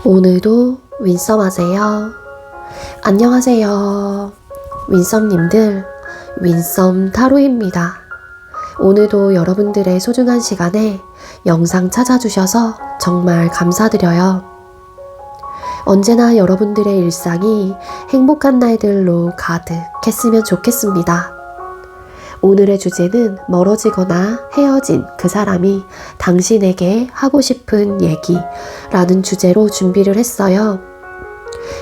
오늘도 윈썸 하세요. 안녕하세요. 윈썸님들, 윈썸 타로입니다. 오늘도 여러분들의 소중한 시간에 영상 찾아주셔서 정말 감사드려요. 언제나 여러분들의 일상이 행복한 날들로 가득했으면 좋겠습니다. 오늘의 주제는 멀어지거나 헤어진 그 사람이 당신에게 하고 싶은 얘기라는 주제로 준비를 했어요.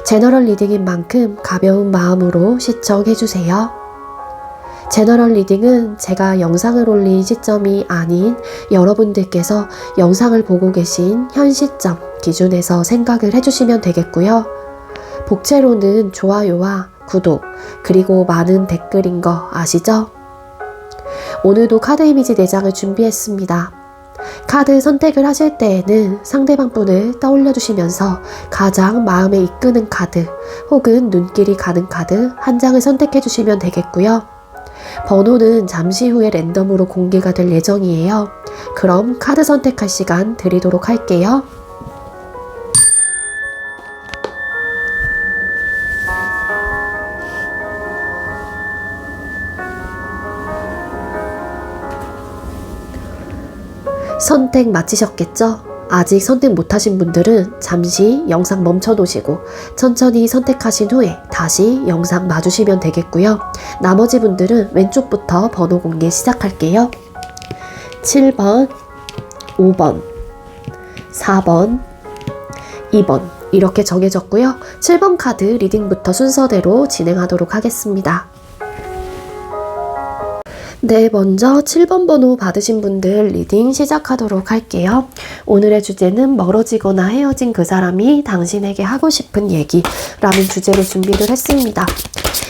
제너럴 리딩인 만큼 가벼운 마음으로 시청해주세요. 제너럴 리딩은 제가 영상을 올린 시점이 아닌 여러분들께서 영상을 보고 계신 현 시점 기준에서 생각을 해주시면 되겠고요. 복채로는 좋아요와 구독 그리고 많은 댓글인 거 아시죠? 오늘도 카드 이미지 4장을 준비했습니다. 카드 선택을 하실 때에는 상대방 분을 떠올려 주시면서 가장 마음에 이끄는 카드 혹은 눈길이 가는 카드 한 장을 선택해 주시면 되겠고요. 번호는 잠시 후에 랜덤으로 공개가 될 예정이에요. 그럼 카드 선택할 시간 드리도록 할게요. 선택 마치셨겠죠? 아직 선택 못하신 분들은 잠시 영상 멈춰 놓으시고 천천히 선택하신 후에 다시 영상 봐주시면 되겠고요. 나머지 분들은 왼쪽부터 번호 공개 시작할게요. 7번, 5번, 4번, 2번 이렇게 정해졌고요. 7번 카드 리딩부터 순서대로 진행하도록 하겠습니다. 네, 먼저 7번 번호 받으신 분들 리딩 시작하도록 할게요. 오늘의 주제는 멀어지거나 헤어진 그 사람이 당신에게 하고 싶은 얘기라는 주제로 준비를 했습니다.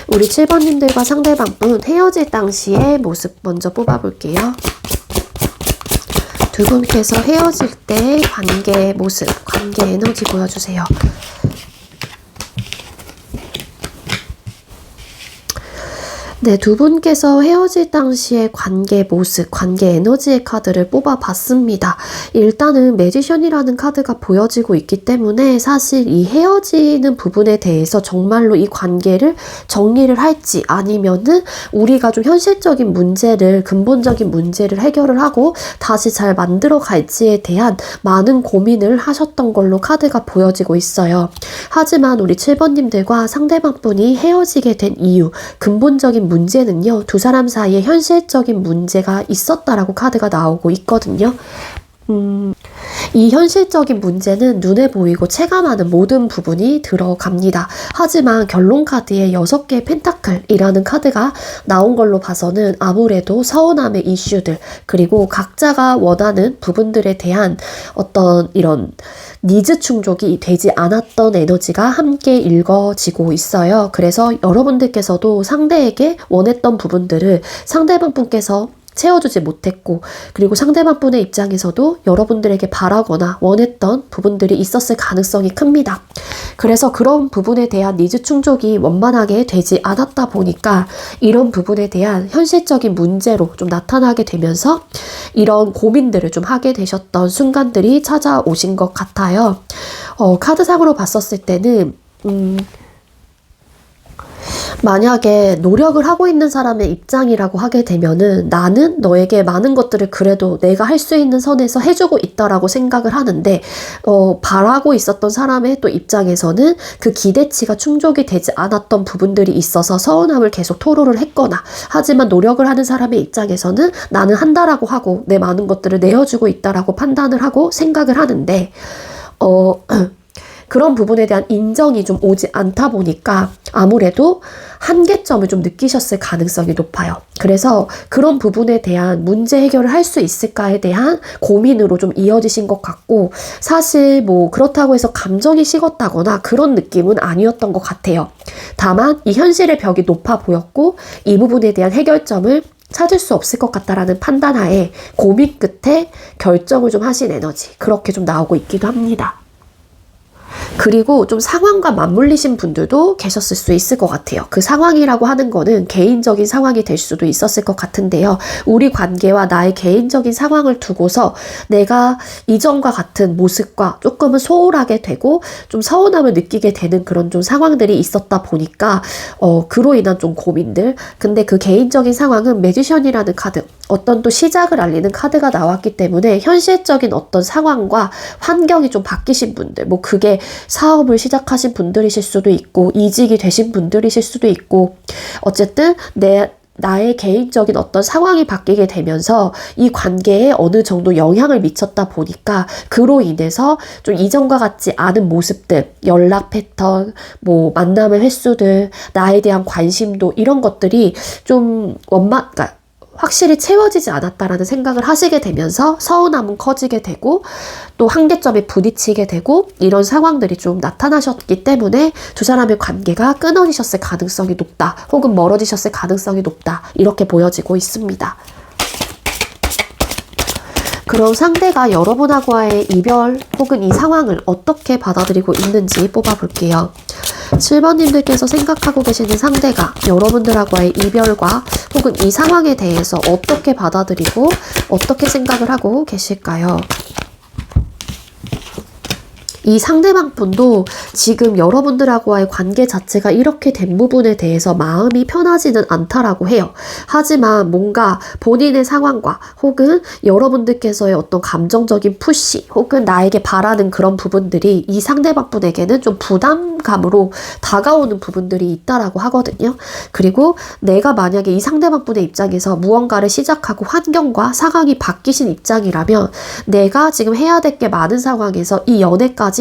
우리 7번님들과 상대방분 헤어질 당시의 모습 먼저 뽑아볼게요. 두 분께서 헤어질 때 관계의 모습, 관계 에너지 보여주세요. 네, 두 분께서 헤어질 당시의 관계 모습, 관계 에너지의 카드를 뽑아봤습니다. 일단은 매지션이라는 카드가 보여지고 있기 때문에 사실 이 헤어지는 부분에 대해서 정말로 이 관계를 정리를 할지 아니면은 우리가 좀 현실적인 문제를, 근본적인 문제를 해결을 하고 다시 잘 만들어 갈지에 대한 많은 고민을 하셨던 걸로 카드가 보여지고 있어요. 하지만 우리 7번님들과 상대방 분이 헤어지게 된 이유, 근본적인 문제는요, 두 사람 사이에 현실적인 문제가 있었다라고 카드가 나오고 있거든요. 이 현실적인 문제는 눈에 보이고 체감하는 모든 부분이 들어갑니다. 하지만 결론 카드에 6개의 펜타클이라는 카드가 나온 걸로 봐서는 아무래도 서운함의 이슈들 그리고 각자가 원하는 부분들에 대한 어떤 이런 니즈 충족이 되지 않았던 에너지가 함께 읽어지고 있어요. 그래서 여러분들께서도 상대에게 원했던 부분들을 상대방 분께서 채워주지 못했고 그리고 상대방 분의 입장에서도 여러분들에게 바라거나 원했던 부분들이 있었을 가능성이 큽니다. 그래서 그런 부분에 대한 니즈 충족이 원만하게 되지 않았다 보니까 이런 부분에 대한 현실적인 문제로 좀 나타나게 되면서 이런 고민들을 좀 하게 되셨던 순간들이 찾아오신 것 같아요. 카드상으로 봤었을 때는 만약에 노력을 하고 있는 사람의 입장이라고 하게 되면은 나는 너에게 많은 것들을 그래도 내가 할 수 있는 선에서 해주고 있다라고 생각을 하는데 바라고 있었던 사람의 또 입장에서는 그 기대치가 충족이 되지 않았던 부분들이 있어서 서운함을 계속 토로를 했거나 하지만 노력을 하는 사람의 입장에서는 나는 한다라고 하고 내 많은 것들을 내어주고 있다라고 판단을 하고 생각을 하는데 그런 부분에 대한 인정이 좀 오지 않다 보니까 아무래도 한계점을 좀 느끼셨을 가능성이 높아요. 그래서 그런 부분에 대한 문제 해결을 할 수 있을까에 대한 고민으로 좀 이어지신 것 같고 사실 뭐 그렇다고 해서 감정이 식었다거나 그런 느낌은 아니었던 것 같아요. 다만 이 현실의 벽이 높아 보였고 이 부분에 대한 해결점을 찾을 수 없을 것 같다라는 판단하에 고민 끝에 결정을 좀 하신 에너지 그렇게 좀 나오고 있기도 합니다. 그리고 좀 상황과 맞물리신 분들도 계셨을 수 있을 것 같아요. 그 상황이라고 하는 거는 개인적인 상황이 될 수도 있었을 것 같은데요. 우리 관계와 나의 개인적인 상황을 두고서 내가 이전과 같은 모습과 조금은 소홀하게 되고 좀 서운함을 느끼게 되는 그런 좀 상황들이 있었다 보니까 그로 인한 좀 고민들. 근데 그 개인적인 상황은 매지션이라는 카드, 어떤 또 시작을 알리는 카드가 나왔기 때문에 현실적인 어떤 상황과 환경이 좀 바뀌신 분들, 뭐 그게 사업을 시작하신 분들이실 수도 있고 이직이 되신 분들이실 수도 있고, 어쨌든 나의 개인적인 어떤 상황이 바뀌게 되면서 이 관계에 어느 정도 영향을 미쳤다 보니까 그로 인해서 좀 이전과 같지 않은 모습들, 연락 패턴, 뭐 만남의 횟수들, 나에 대한 관심도, 이런 것들이 좀 그러니까 확실히 채워지지 않았다라는 생각을 하시게 되면서 서운함은 커지게 되고 또 한계점에 부딪히게 되고, 이런 상황들이 좀 나타나셨기 때문에 두 사람의 관계가 끊어지셨을 가능성이 높다, 혹은 멀어지셨을 가능성이 높다, 이렇게 보여지고 있습니다. 그럼 상대가 여러분하고의 이별 혹은 이 상황을 어떻게 받아들이고 있는지 뽑아볼게요. 7번님들께서 생각하고 계시는 상대가 여러분들하고의 이별과 혹은 이 상황에 대해서 어떻게 받아들이고 어떻게 생각을 하고 계실까요? 이 상대방 분도 지금 여러분들하고의 관계 자체가 이렇게 된 부분에 대해서 마음이 편하지는 않다라고 해요. 하지만 뭔가 본인의 상황과 혹은 여러분들께서의 어떤 감정적인 푸시 혹은 나에게 바라는 그런 부분들이 이 상대방 분에게는 좀 부담감으로 다가오는 부분들이 있다라고 하거든요. 그리고 내가 만약에 이 상대방 분의 입장에서 무언가를 시작하고 환경과 상황이 바뀌신 입장이라면 내가 지금 해야 될 게 많은 상황에서 이 연애까지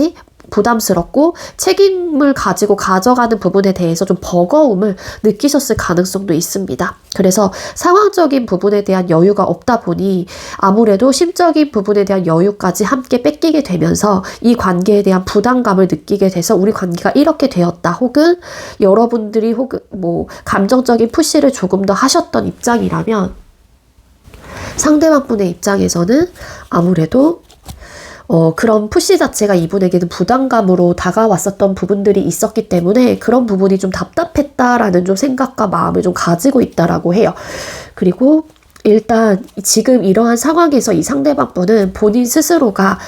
부담스럽고 책임을 가지고 가져가는 부분에 대해서 좀 버거움을 느끼셨을 가능성도 있습니다. 그래서 상황적인 부분에 대한 여유가 없다 보니 아무래도 심적인 부분에 대한 여유까지 함께 뺏기게 되면서 이 관계에 대한 부담감을 느끼게 돼서 우리 관계가 이렇게 되었다, 혹은 여러분들이 혹은 뭐 감정적인 푸시를 조금 더 하셨던 입장이라면 상대방 분의 입장에서는 아무래도 그런 푸시 자체가 이분에게는 부담감으로 다가왔었던 부분들이 있었기 때문에 그런 부분이 좀 답답했다라는 좀 생각과 마음을 좀 가지고 있다라고 해요. 그리고 일단 지금 이러한 상황에서 이 상대방 분은 본인 스스로가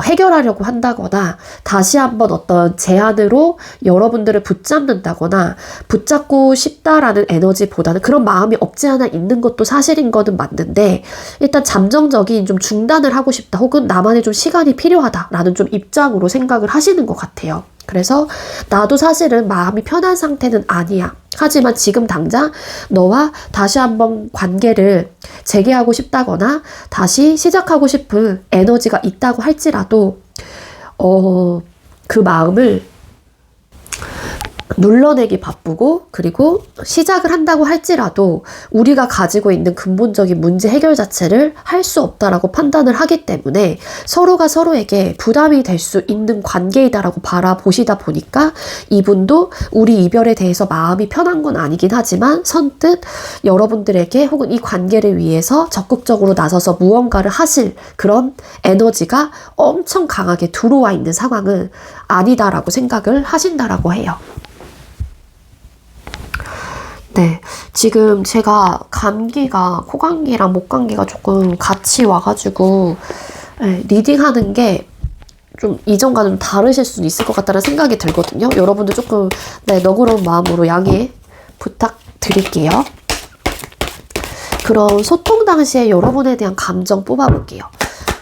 해결하려고 한다거나 다시 한번 어떤 제안으로 여러분들을 붙잡는다거나 붙잡고 싶다라는 에너지보다는 그런 마음이 없지 않아 있는 것도 사실인 거는 맞는데, 일단 잠정적인 좀 중단을 하고 싶다 혹은 나만의 좀 시간이 필요하다라는 좀 입장으로 생각을 하시는 것 같아요. 그래서 나도 사실은 마음이 편한 상태는 아니야. 하지만 지금 당장 너와 다시 한번 관계를 재개하고 싶다거나 다시 시작하고 싶은 에너지가 있다고 할지라도 그 마음을 눌러내기 바쁘고, 그리고 시작을 한다고 할지라도 우리가 가지고 있는 근본적인 문제 해결 자체를 할 수 없다라고 판단을 하기 때문에 서로가 서로에게 부담이 될 수 있는 관계이다라고 바라보시다 보니까 이분도 우리 이별에 대해서 마음이 편한 건 아니긴 하지만 선뜻 여러분들에게 혹은 이 관계를 위해서 적극적으로 나서서 무언가를 하실 그런 에너지가 엄청 강하게 들어와 있는 상황은 아니다라고 생각을 하신다라고 해요. 네, 지금 제가 코감기랑 목감기가 조금 같이 와가지고 리딩하는 게 좀 이전과 좀 다르실 수도 있을 것 같다는 생각이 들거든요. 여러분들 조금 너그러운 마음으로 양해 부탁드릴게요. 그럼 소통 당시에 여러분에 대한 감정 뽑아볼게요.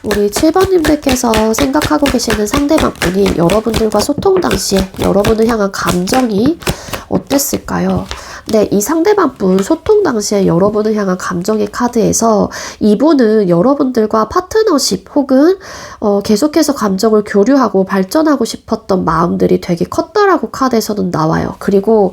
우리 7번님들께서 생각하고 계시는 상대방 분이 여러분들과 소통 당시에 여러분을 향한 감정이 어땠을까요? 네, 이 상대방 분 소통 당시에 여러분을 향한 감정의 카드에서 이분은 여러분들과 파트너십 혹은 계속해서 감정을 교류하고 발전하고 싶었던 마음들이 되게 컸다라고 카드에서는 나와요. 그리고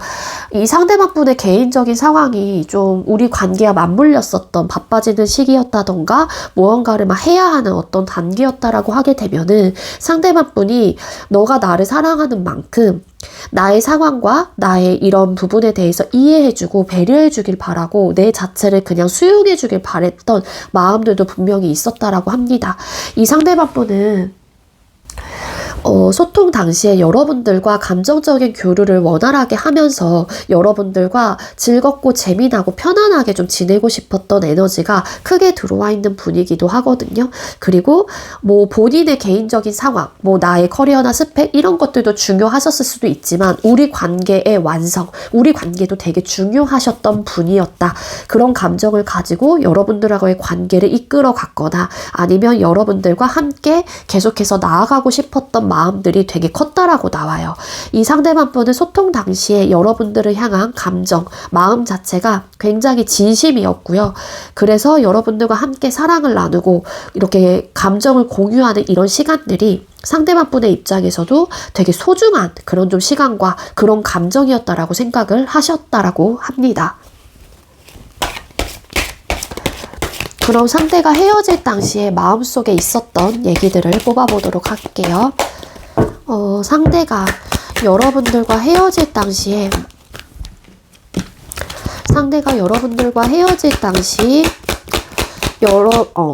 이 상대방 분의 개인적인 상황이 좀 우리 관계와 맞물렸었던 바빠지는 시기였다던가 무언가를 막 해야 하는 어떤 단계였다라고 하게 되면은 상대방 분이 너가 나를 사랑하는 만큼 나의 상황과 나의 이런 부분에 대해서 이해해주고 배려해주길 바라고 내 자체를 그냥 수용해주길 바랬던 마음들도 분명히 있었다라고 합니다. 이 상대방 분은 소통 당시에 여러분들과 감정적인 교류를 원활하게 하면서 여러분들과 즐겁고 재미나고 편안하게 좀 지내고 싶었던 에너지가 크게 들어와 있는 분이기도 하거든요. 그리고 뭐 본인의 개인적인 상황, 뭐 나의 커리어나 스펙 이런 것들도 중요하셨을 수도 있지만 우리 관계의 완성, 우리 관계도 되게 중요하셨던 분이었다. 그런 감정을 가지고 여러분들하고의 관계를 이끌어 갔거나 아니면 여러분들과 함께 계속해서 나아가고 싶었던 마음들이 되게 컸다라고 나와요. 이 상대방 분은 소통 당시에 여러분들을 향한 감정, 마음 자체가 굉장히 진심이었고요. 그래서 여러분들과 함께 사랑을 나누고 이렇게 감정을 공유하는 이런 시간들이 상대방 분의 입장에서도 되게 소중한 그런 좀 시간과 그런 감정이었다라고 생각을 하셨다라고 합니다. 그럼 상대가 헤어질 당시에 마음속에 있었던 얘기들을 뽑아보도록 할게요. 상대가 여러분들과 헤어질 당시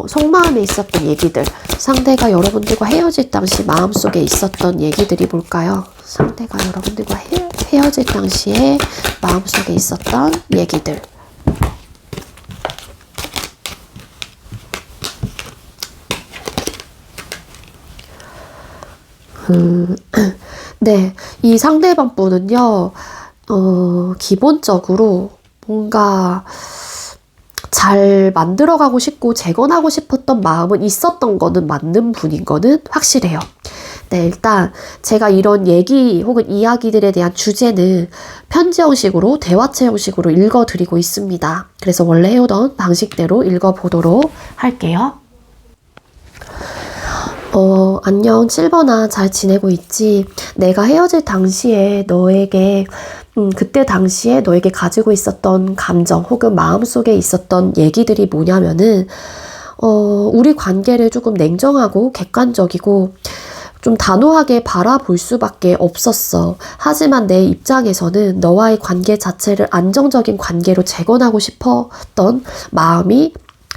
속마음에 있었던 얘기들, 상대가 여러분들과 헤어질 당시 마음속에 있었던 얘기들이 뭘까요? 상대가 여러분들과 헤어질 당시에 마음속에 있었던 얘기들. 네, 이 상대방 분은요, 기본적으로 뭔가 잘 만들어가고 싶고 재건하고 싶었던 마음은 있었던 거는 맞는 분인 거는 확실해요. 네, 일단 제가 이런 얘기 혹은 이야기들에 대한 주제는 편지 형식으로 대화체 형식으로 읽어드리고 있습니다. 그래서 원래 해오던 방식대로 읽어보도록 할게요. 안녕, 칠번아, 잘 지내고 있지? 내가 헤어질 당시에 그때 당시에 너에게 가지고 있었던 감정 혹은 마음속에 있었던 얘기들이 뭐냐면은, 우리 관계를 조금 냉정하고 객관적이고 좀 단호하게 바라볼 수밖에 없었어. 하지만 내 입장에서는 너와의 관계 자체를 안정적인 관계로 재건하고 싶었던 마음이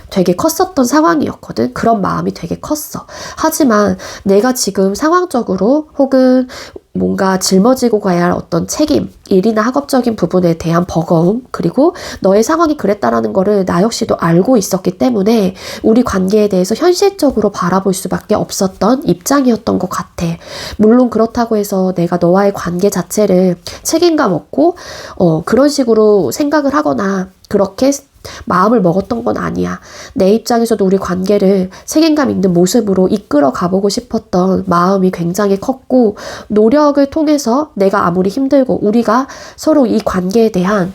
되게 컸었던 상황이었거든. 그런 마음이 되게 컸어. 하지만 내가 지금 상황적으로 혹은 뭔가 짊어지고 가야 할 어떤 책임, 일이나 학업적인 부분에 대한 버거움, 그리고 너의 상황이 그랬다라는 거를 나 역시도 알고 있었기 때문에 우리 관계에 대해서 현실적으로 바라볼 수밖에 없었던 입장이었던 것 같아. 물론 그렇다고 해서 내가 너와의 관계 자체를 책임감 없고 그런 식으로 생각을 하거나 그렇게 마음을 먹었던 건 아니야. 내 입장에서도 우리 관계를 책임감 있는 모습으로 이끌어 가보고 싶었던 마음이 굉장히 컸고, 노력을 통해서 내가 아무리 힘들고 우리가 서로 이 관계에 대한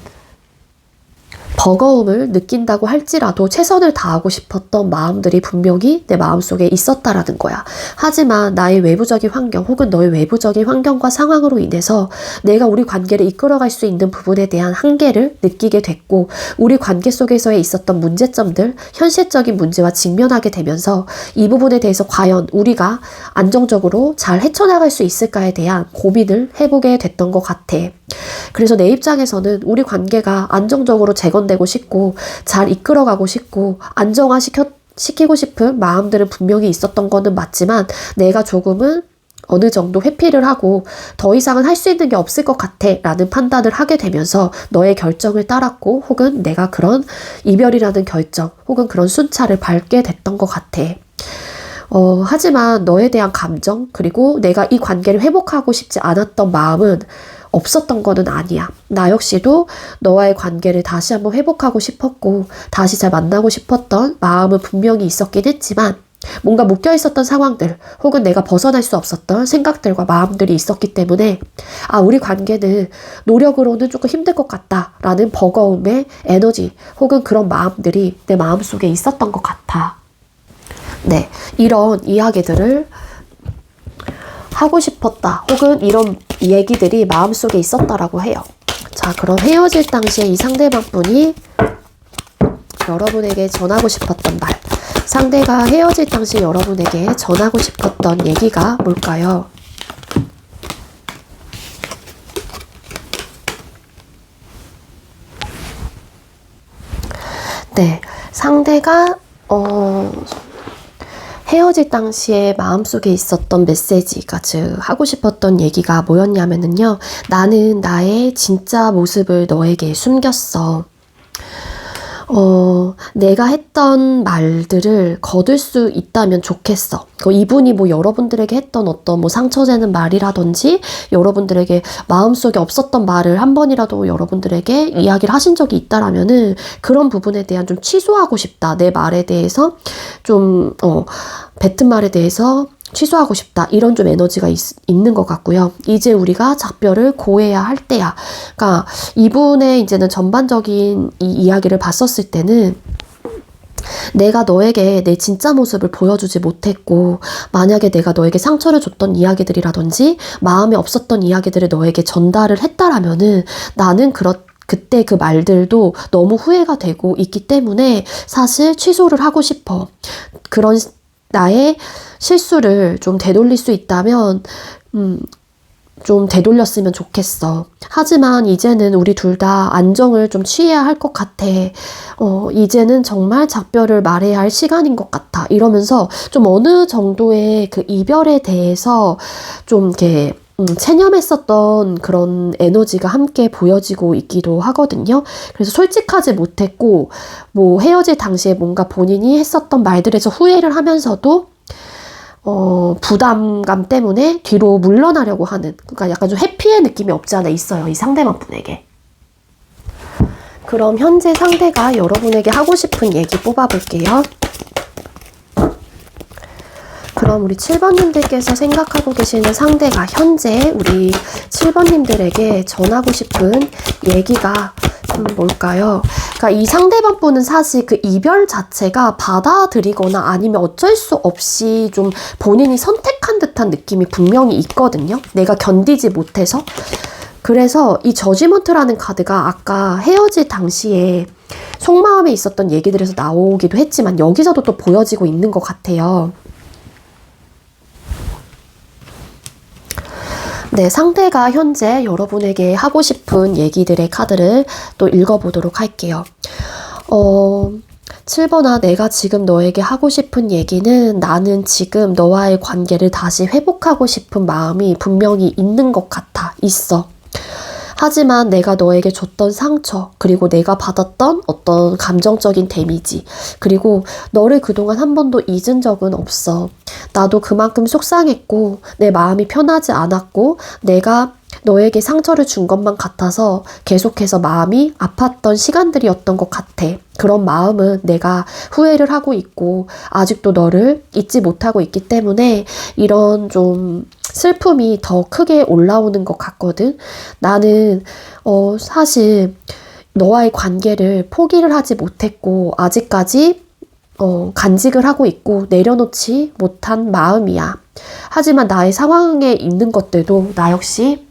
버거움을 느낀다고 할지라도 최선을 다하고 싶었던 마음들이 분명히 내 마음속에 있었다라는 거야. 하지만 나의 외부적인 환경 혹은 너의 외부적인 환경과 상황으로 인해서 내가 우리 관계를 이끌어갈 수 있는 부분에 대한 한계를 느끼게 됐고, 우리 관계 속에서의 있었던 문제점들, 현실적인 문제와 직면하게 되면서 이 부분에 대해서 과연 우리가 안정적으로 잘 헤쳐나갈 수 있을까에 대한 고민을 해보게 됐던 것 같아. 그래서 내 입장에서는 우리 관계가 안정적으로 재건되고 싶고 잘 이끌어가고 싶고 안정화시키고 싶은 마음들은 분명히 있었던 거는 맞지만, 내가 조금은 어느 정도 회피를 하고 더 이상은 할 수 있는 게 없을 것 같아 라는 판단을 하게 되면서 너의 결정을 따랐고, 혹은 내가 그런 이별이라는 결정 혹은 그런 순찰을 밟게 됐던 것 같아. 하지만 너에 대한 감정, 그리고 내가 이 관계를 회복하고 싶지 않았던 마음은 없었던 거는 아니야. 나 역시도 너와의 관계를 다시 한번 회복하고 싶었고 다시 잘 만나고 싶었던 마음은 분명히 있었긴 했지만, 뭔가 묶여 있었던 상황들 혹은 내가 벗어날 수 없었던 생각들과 마음들이 있었기 때문에 우리 관계는 노력으로는 조금 힘들 것 같다라는 버거움의 에너지 혹은 그런 마음들이 내 마음속에 있었던 것 같아. 네, 이런 이야기들을 하고 싶었다 혹은 이런 얘기들이 마음속에 있었다라고 해요. 자, 그럼 헤어질 당시에 이 상대방 분이 여러분에게 전하고 싶었던 말, 상대가 헤어질 당시 여러분에게 전하고 싶었던 얘기가 뭘까요? 네, 상대가 헤어질 당시에 마음속에 있었던 메시지가 즉 하고 싶었던 얘기가 뭐였냐면요. 나는 나의 진짜 모습을 너에게 숨겼어. 내가 했던 말들을 거둘 수 있다면 좋겠어. 이분이 뭐 여러분들에게 했던 어떤 뭐 상처되는 말이라든지 여러분들에게 마음속에 없었던 말을 한 번이라도 여러분들에게 이야기를 하신 적이 있다라면은 그런 부분에 대한 좀 취소하고 싶다. 내 말에 대해서 좀, 뱉은 말에 대해서 취소하고 싶다. 이런 좀 에너지가 있는 것 같고요. 이제 우리가 작별을 고해야 할 때야. 그러니까 이분의 이제는 전반적인 이 이야기를 봤었을 때는 내가 너에게 내 진짜 모습을 보여주지 못했고 만약에 내가 너에게 상처를 줬던 이야기들이라든지 마음에 없었던 이야기들을 너에게 전달을 했다라면은 나는 그때 그 말들도 너무 후회가 되고 있기 때문에 사실 취소를 하고 싶어. 그런 나의 실수를 좀 되돌릴 수 있다면 좀 되돌렸으면 좋겠어. 하지만 이제는 우리 둘 다 안정을 좀 취해야 할 것 같아. 이제는 정말 작별을 말해야 할 시간인 것 같아. 이러면서 좀 어느 정도의 그 이별에 대해서 좀 이렇게 체념했었던 그런 에너지가 함께 보여지고 있기도 하거든요. 그래서 솔직하지 못했고 뭐 헤어질 당시에 뭔가 본인이 했었던 말들에서 후회를 하면서도 부담감 때문에 뒤로 물러나려고 하는, 그러니까 약간 좀 해피의 느낌이 없지 않아 있어요. 이 상대방 분에게. 그럼 현재 상대가 여러분에게 하고 싶은 얘기 뽑아볼게요. 그럼 우리 7번님들께서 생각하고 계시는 상대가 현재 우리 7번님들에게 전하고 싶은 얘기가 뭘까요? 그러니까 이 상대방 분은 사실 그 이별 자체가 받아들이거나 아니면 어쩔 수 없이 좀 본인이 선택한 듯한 느낌이 분명히 있거든요. 내가 견디지 못해서. 그래서 이 저지먼트라는 카드가 아까 헤어질 당시에 속마음에 있었던 얘기들에서 나오기도 했지만 여기서도 또 보여지고 있는 것 같아요. 네, 상대가 현재 여러분에게 하고 싶은 얘기들의 카드를 또 읽어보도록 할게요. 7번아, 내가 지금 너에게 하고 싶은 얘기는 나는 지금 너와의 관계를 다시 회복하고 싶은 마음이 분명히 있는 것 같아. 있어. 하지만 내가 너에게 줬던 상처, 그리고 내가 받았던 어떤 감정적인 데미지, 그리고 너를 그동안 한 번도 잊은 적은 없어. 나도 그만큼 속상했고 내 마음이 편하지 않았고 내가 너에게 상처를 준 것만 같아서 계속해서 마음이 아팠던 시간들이었던 것 같아. 그런 마음은 내가 후회를 하고 있고 아직도 너를 잊지 못하고 있기 때문에 이런 좀 슬픔이 더 크게 올라오는 것 같거든. 나는 사실 너와의 관계를 포기를 하지 못했고 아직까지 간직을 하고 있고 내려놓지 못한 마음이야. 하지만 나의 상황에 있는 것들도 나 역시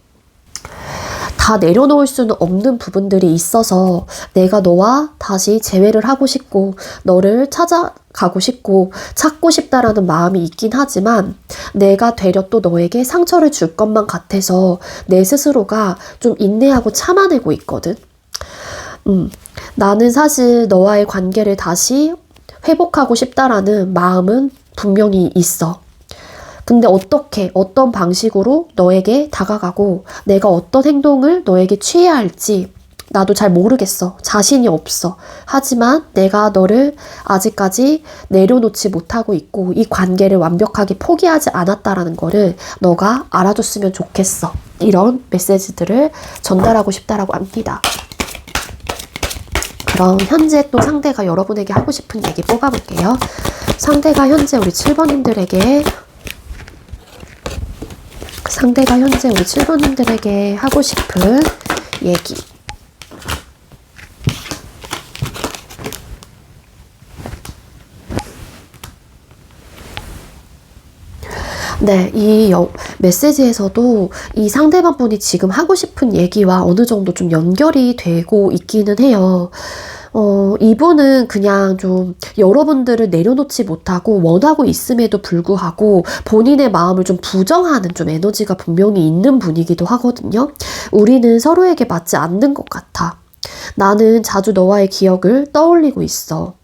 다 내려놓을 수는 없는 부분들이 있어서 내가 너와 다시 재회를 하고 싶고 너를 찾아가고 싶고 찾고 싶다라는 마음이 있긴 하지만 내가 되려 또 너에게 상처를 줄 것만 같아서 내 스스로가 좀 인내하고 참아내고 있거든. 나는 사실 너와의 관계를 다시 회복하고 싶다라는 마음은 분명히 있어. 근데 어떻게, 어떤 방식으로 너에게 다가가고 내가 어떤 행동을 너에게 취해야 할지 나도 잘 모르겠어. 자신이 없어. 하지만 내가 너를 아직까지 내려놓지 못하고 있고 이 관계를 완벽하게 포기하지 않았다라는 거를 너가 알아줬으면 좋겠어. 이런 메시지들을 전달하고 싶다라고 합니다. 그럼 현재 또 상대가 여러분에게 하고 싶은 얘기 뽑아볼게요. 상대가 현재 우리 7번님들에게 하고 싶은 얘기. 네, 이 메시지에서도 이 상대방 분이 지금 하고 싶은 얘기와 어느 정도 좀 연결이 되고 있기는 해요. 이분은 그냥 좀 여러분들을 내려놓지 못하고 원하고 있음에도 불구하고 본인의 마음을 좀 부정하는 좀 에너지가 분명히 있는 분이기도 하거든요. 우리는 서로에게 맞지 않는 것 같아. 나는 자주 너와의 기억을 떠올리고 있어.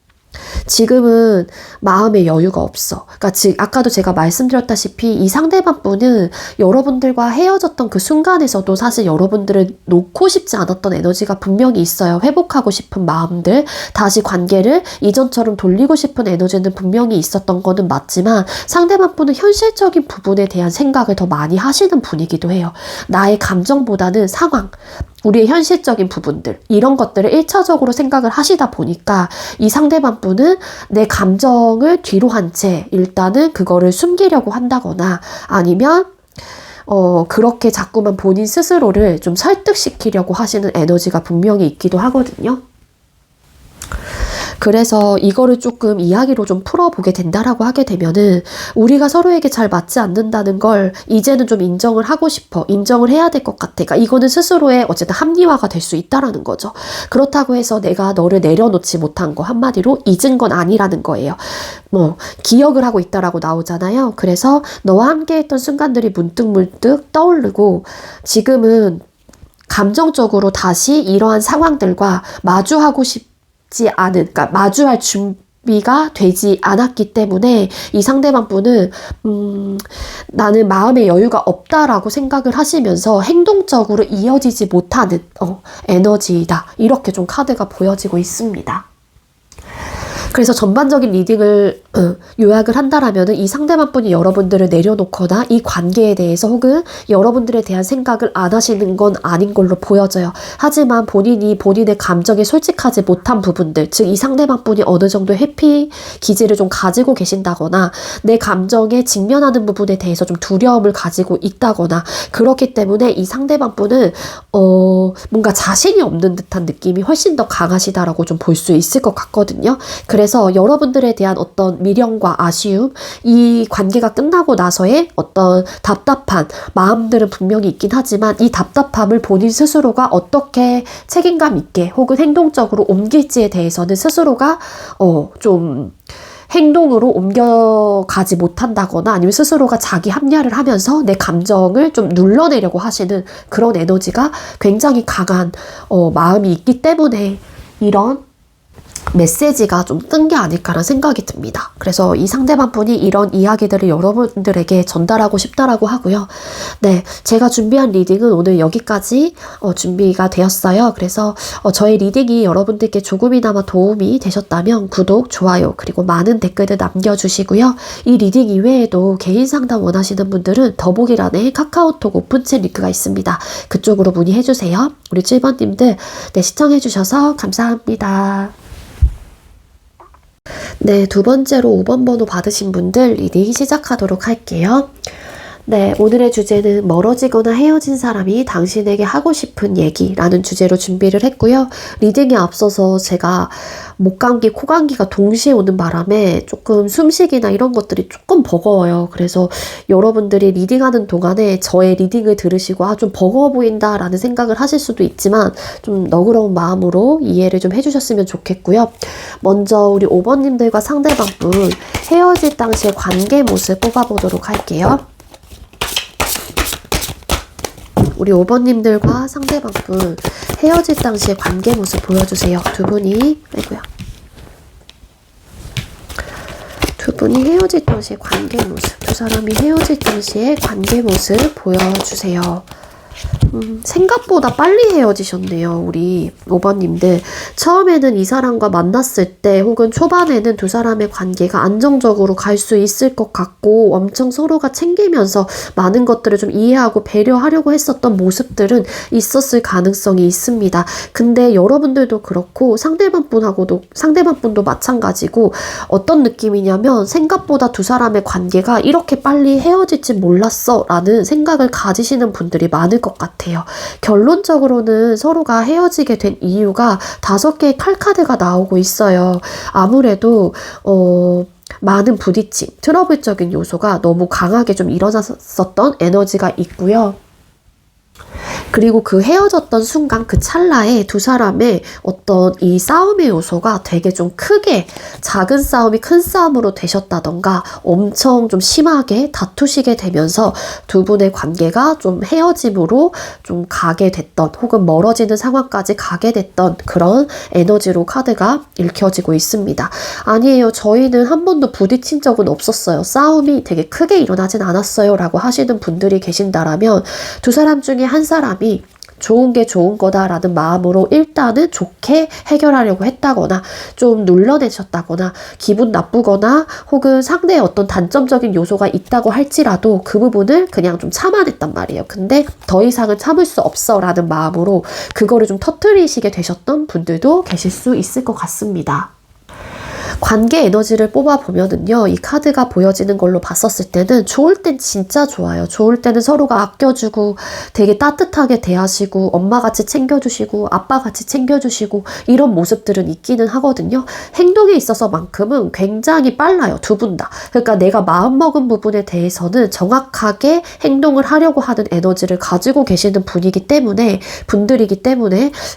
지금은 마음의 여유가 없어. 그러니까 아까도 제가 말씀드렸다시피 이 상대방 분은 여러분들과 헤어졌던 그 순간에서도 사실 여러분들을 놓고 싶지 않았던 에너지가 분명히 있어요. 회복하고 싶은 마음들, 다시 관계를 이전처럼 돌리고 싶은 에너지는 분명히 있었던 거는 맞지만 상대방 분은 현실적인 부분에 대한 생각을 더 많이 하시는 분이기도 해요. 나의 감정보다는 상황, 우리의 현실적인 부분들, 이런 것들을 1차적으로 생각을 하시다 보니까 이 상대방 분은 내 감정을 뒤로 한 채 일단은 그거를 숨기려고 한다거나 아니면 그렇게 자꾸만 본인 스스로를 좀 설득시키려고 하시는 에너지가 분명히 있기도 하거든요. 그래서 이거를 조금 이야기로 좀 풀어보게 된다라고 하게 되면은 우리가 서로에게 잘 맞지 않는다는 걸 이제는 좀 인정을 하고 싶어. 인정을 해야 될 것 같아. 그러니까 이거는 스스로의 어쨌든 합리화가 될 수 있다라는 거죠. 그렇다고 해서 내가 너를 내려놓지 못한 거, 한마디로 잊은 건 아니라는 거예요. 기억을 하고 있다라고 나오잖아요. 그래서 너와 함께 했던 순간들이 문득문득 떠오르고 지금은 감정적으로 다시 이러한 상황들과 마주하고 그러니까 마주할 준비가 되지 않았기 때문에 이 상대방 분은 나는 마음의 여유가 없다라고 생각을 하시면서 행동적으로 이어지지 못하는 에너지이다. 이렇게 좀 카드가 보여지고 있습니다. 그래서 전반적인 리딩을 요약을 한다라면은 이 상대방 분이 여러분들을 내려놓거나 이 관계에 대해서 혹은 여러분들에 대한 생각을 안 하시는 건 아닌 걸로 보여져요. 하지만 본인이 본인의 감정에 솔직하지 못한 부분들, 즉 이 상대방 분이 어느 정도 회피 기질을 좀 가지고 계신다거나 내 감정에 직면하는 부분에 대해서 좀 두려움을 가지고 있다거나 그렇기 때문에 이 상대방 분은 뭔가 자신이 없는 듯한 느낌이 훨씬 더 강하시다라고 좀 볼 수 있을 것 같거든요. 그래서 여러분들에 대한 어떤 미련과 아쉬움, 이 관계가 끝나고 나서의 어떤 답답한 마음들은 분명히 있긴 하지만 이 답답함을 본인 스스로가 어떻게 책임감 있게 혹은 행동적으로 옮길지에 대해서는 스스로가 좀 행동으로 옮겨가지 못한다거나 아니면 스스로가 자기 합리화를 하면서 내 감정을 좀 눌러내려고 하시는 그런 에너지가 굉장히 강한 마음이 있기 때문에 이런 메시지가 좀 뜬 게 아닐까라는 생각이 듭니다. 그래서 이 상대방 분이 이런 이야기들을 여러분들에게 전달하고 싶다라고 하고요. 네, 제가 준비한 리딩은 오늘 여기까지 준비가 되었어요. 그래서 저의 리딩이 여러분들께 조금이나마 도움이 되셨다면 구독, 좋아요, 그리고 많은 댓글들 남겨주시고요. 이 리딩 이외에도 개인 상담 원하시는 분들은 더보기란에 카카오톡 오픈챗 링크가 있습니다. 그쪽으로 문의해주세요. 우리 7번님들 네, 시청해주셔서 감사합니다. 네, 두 번째로 5번 번호 받으신 분들 리딩 시작하도록 할게요. 네, 오늘의 주제는 멀어지거나 헤어진 사람이 당신에게 하고 싶은 얘기라는 주제로 준비를 했고요. 리딩에 앞서서 제가 목감기, 코감기가 동시에 오는 바람에 조금 숨쉬기나 이런 것들이 조금 버거워요. 그래서 여러분들이 리딩하는 동안에 저의 리딩을 들으시고 좀 버거워 보인다라는 생각을 하실 수도 있지만 좀 너그러운 마음으로 이해를 좀 해주셨으면 좋겠고요. 먼저 우리 5번님들과 상대방 분 헤어질 당시의 관계 모습 뽑아보도록 할게요. 우리 5번님들과 상대방분 헤어질 당시의 관계 모습 보여주세요. 두 분이 헤어질 당시의 관계 모습, 두 사람이 헤어질 당시의 관계 모습 보여주세요. 생각보다 빨리 헤어지셨네요. 우리 5번님들. 처음에는 이 사람과 만났을 때 혹은 초반에는 두 사람의 관계가 안정적으로 갈 수 있을 것 같고 엄청 서로가 챙기면서 많은 것들을 좀 이해하고 배려하려고 했었던 모습들은 있었을 가능성이 있습니다. 근데 여러분들도 그렇고 상대방 분도 마찬가지고 어떤 느낌이냐면 생각보다 두 사람의 관계가 이렇게 빨리 헤어질지 몰랐어 라는 생각을 가지시는 분들이 많을 것 같아요. 결론적으로는 서로가 헤어지게 된 이유가 5개의 칼카드가 나오고 있어요. 아무래도 많은 부딪힘, 트러블적인 요소가 너무 강하게 좀 일어났었던 에너지가 있고요. 그리고 그 헤어졌던 순간 그 찰나에 두 사람의 어떤 이 싸움의 요소가 되게 좀 크게 작은 싸움이 큰 싸움으로 되셨다던가 엄청 좀 심하게 다투시게 되면서 두 분의 관계가 좀 헤어짐으로 좀 가게 됐던 혹은 멀어지는 상황까지 가게 됐던 그런 에너지로 카드가 읽혀지고 있습니다. 아니에요. 저희는 한 번도 부딪힌 적은 없었어요. 싸움이 되게 크게 일어나진 않았어요. 라고 하시는 분들이 계신다라면 두 사람 중에 한 사람이 좋은 게 좋은 거다라는 마음으로 일단은 좋게 해결하려고 했다거나 좀 눌러내셨다거나 기분 나쁘거나 혹은 상대의 어떤 단점적인 요소가 있다고 할지라도 그 부분을 그냥 좀 참아냈단 말이에요. 근데 더 이상은 참을 수 없어 라는 마음으로 그거를 좀 터뜨리시게 되셨던 분들도 계실 수 있을 것 같습니다. 관계 에너지를 뽑아보면은요, 이 카드가 보여지는 걸로 봤었을 때는 좋을 땐 진짜 좋아요. 좋을 때는 서로가 아껴주고 되게 따뜻하게 대하시고 엄마같이 챙겨주시고 아빠같이 챙겨주시고 이런 모습들은 있기는 하거든요. 행동에 있어서만큼은 굉장히 빨라요. 두 분 다. 그러니까 내가 마음먹은 부분에 대해서는 정확하게 행동을 하려고 하는 에너지를 가지고 계시는 분들이기 때문에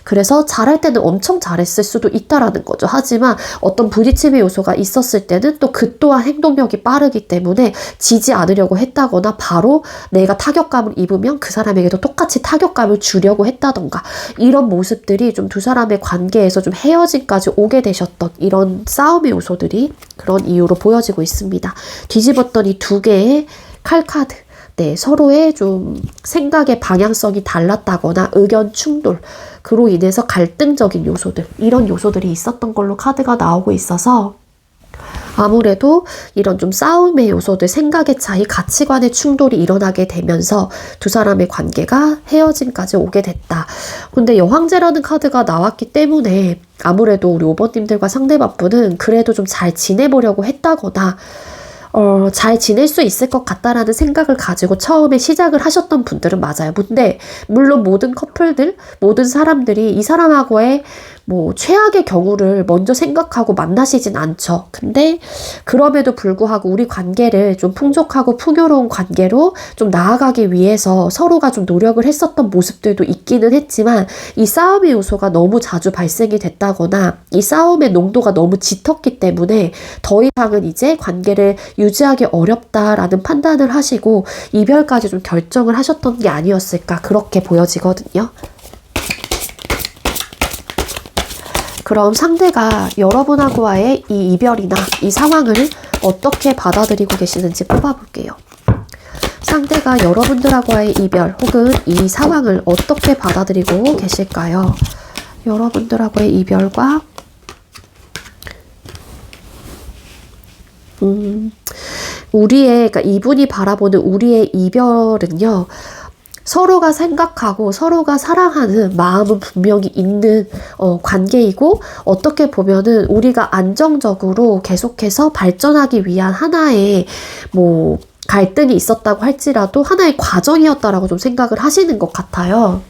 그래서 잘할 때는 엄청 잘했을 수도 있다라는 거죠. 하지만 어떤 부딪힘의 요소가 있었을 때는 또 그 또한 행동력이 빠르기 때문에 지지 않으려고 했다거나 바로 내가 타격감을 입으면 그 사람에게도 똑같이 타격감을 주려고 했다던가 이런 모습들이 좀 두 사람의 관계에서 좀 헤어짐까지 오게 되셨던 이런 싸움의 요소들이 그런 이유로 보여지고 있습니다. 뒤집었더니 두 개의 칼카드. 네, 서로의 좀 생각의 방향성이 달랐다거나 의견 충돌, 그로 인해서 갈등적인 요소들, 이런 요소들이 있었던 걸로 카드가 나오고 있어서 아무래도 이런 좀 싸움의 요소들, 생각의 차이, 가치관의 충돌이 일어나게 되면서 두 사람의 관계가 헤어짐까지 오게 됐다. 근데 여황제라는 카드가 나왔기 때문에 아무래도 우리 오버님들과 상대방분은 그래도 좀 잘 지내보려고 했다거나 잘 지낼 수 있을 것 같다라는 생각을 가지고 처음에 시작을 하셨던 분들은 맞아요. 근데 물론 모든 커플들, 모든 사람들이 이 사람하고의 뭐 최악의 경우를 먼저 생각하고 만나시진 않죠. 근데 그럼에도 불구하고 우리 관계를 좀 풍족하고 풍요로운 관계로 좀 나아가기 위해서 서로가 좀 노력을 했었던 모습들도 있기는 했지만 이 싸움의 요소가 너무 자주 발생이 됐다거나 이 싸움의 농도가 너무 짙었기 때문에 더 이상은 이제 관계를 유지하기 어렵다라는 판단을 하시고 이별까지 좀 결정을 하셨던 게 아니었을까 그렇게 보여지거든요. 그럼 상대가 여러분하고의 이 이별이나 이 상황을 어떻게 받아들이고 계시는지 뽑아볼게요. 상대가 여러분들하고의 이별 혹은 이 상황을 어떻게 받아들이고 계실까요? 여러분들하고의 이별과 그러니까 이분이 바라보는 우리의 이별은요, 서로가 생각하고 서로가 사랑하는 마음은 분명히 있는 관계이고 어떻게 보면은 우리가 안정적으로 계속해서 발전하기 위한 하나의 뭐 갈등이 있었다고 할지라도 하나의 과정이었다라고 좀 생각을 하시는 것 같아요.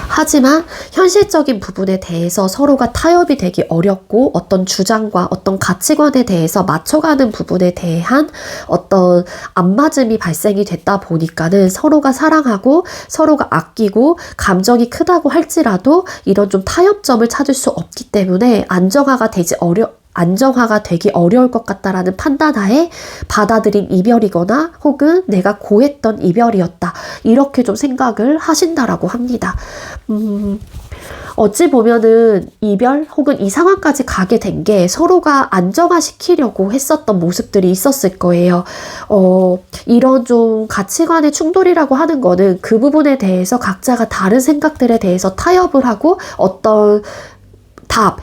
하지만 현실적인 부분에 대해서 서로가 타협이 되기 어렵고 어떤 주장과 어떤 가치관에 대해서 맞춰가는 부분에 대한 어떤 안맞음이 발생이 됐다 보니까는 서로가 사랑하고 서로가 아끼고 감정이 크다고 할지라도 이런 좀 타협점을 찾을 수 없기 때문에 안정화가 되기 어려울 것 같다라는 판단하에 받아들인 이별이거나 혹은 내가 고했던 이별이었다. 이렇게 좀 생각을 하신다라고 합니다. 어찌 보면은 이별 혹은 이 상황까지 가게 된 게 서로가 안정화시키려고 했었던 모습들이 있었을 거예요. 이런 좀 가치관의 충돌이라고 하는 거는 그 부분에 대해서 각자가 다른 생각들에 대해서 타협을 하고 어떤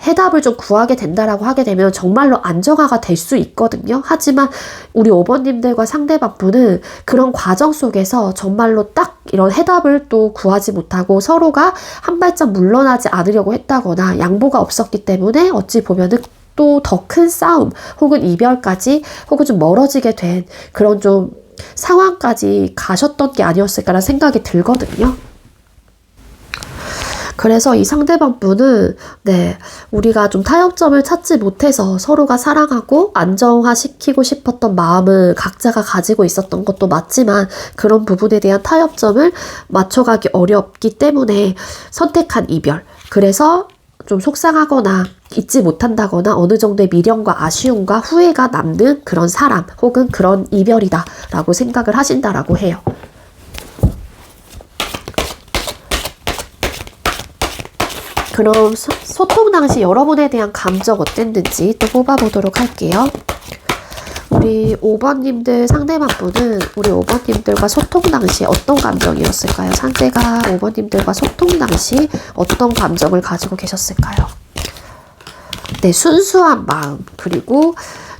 해답을 좀 구하게 된다라고 하게 되면 정말로 안정화가 될 수 있거든요. 하지만 우리 오버님들과 상대방분은 그런 과정 속에서 정말로 딱 이런 해답을 또 구하지 못하고 서로가 한 발짝 물러나지 않으려고 했다거나 양보가 없었기 때문에 어찌 보면은 또 더 큰 싸움 혹은 이별까지 혹은 좀 멀어지게 된 그런 좀 상황까지 가셨던 게 아니었을까라는 생각이 들거든요. 그래서 이 상대방 분은 우리가 좀 타협점을 찾지 못해서 서로가 사랑하고 안정화시키고 싶었던 마음을 각자가 가지고 있었던 것도 맞지만 그런 부분에 대한 타협점을 맞춰가기 어렵기 때문에 선택한 이별. 그래서 좀 속상하거나 잊지 못한다거나 어느 정도의 미련과 아쉬움과 후회가 남는 그런 사람 혹은 그런 이별이다 라고 생각을 하신다라고 해요. 그럼 소통 당시 여러분에 대한 감정 어땠는지 또 뽑아보도록 할게요. 우리 5번님들 상대방 분은 우리 5번님들과 소통 당시 어떤 감정이었을까요? 상대가 5번님들과 소통 당시 어떤 감정을 가지고 계셨을까요? 네, 순수한 마음, 그리고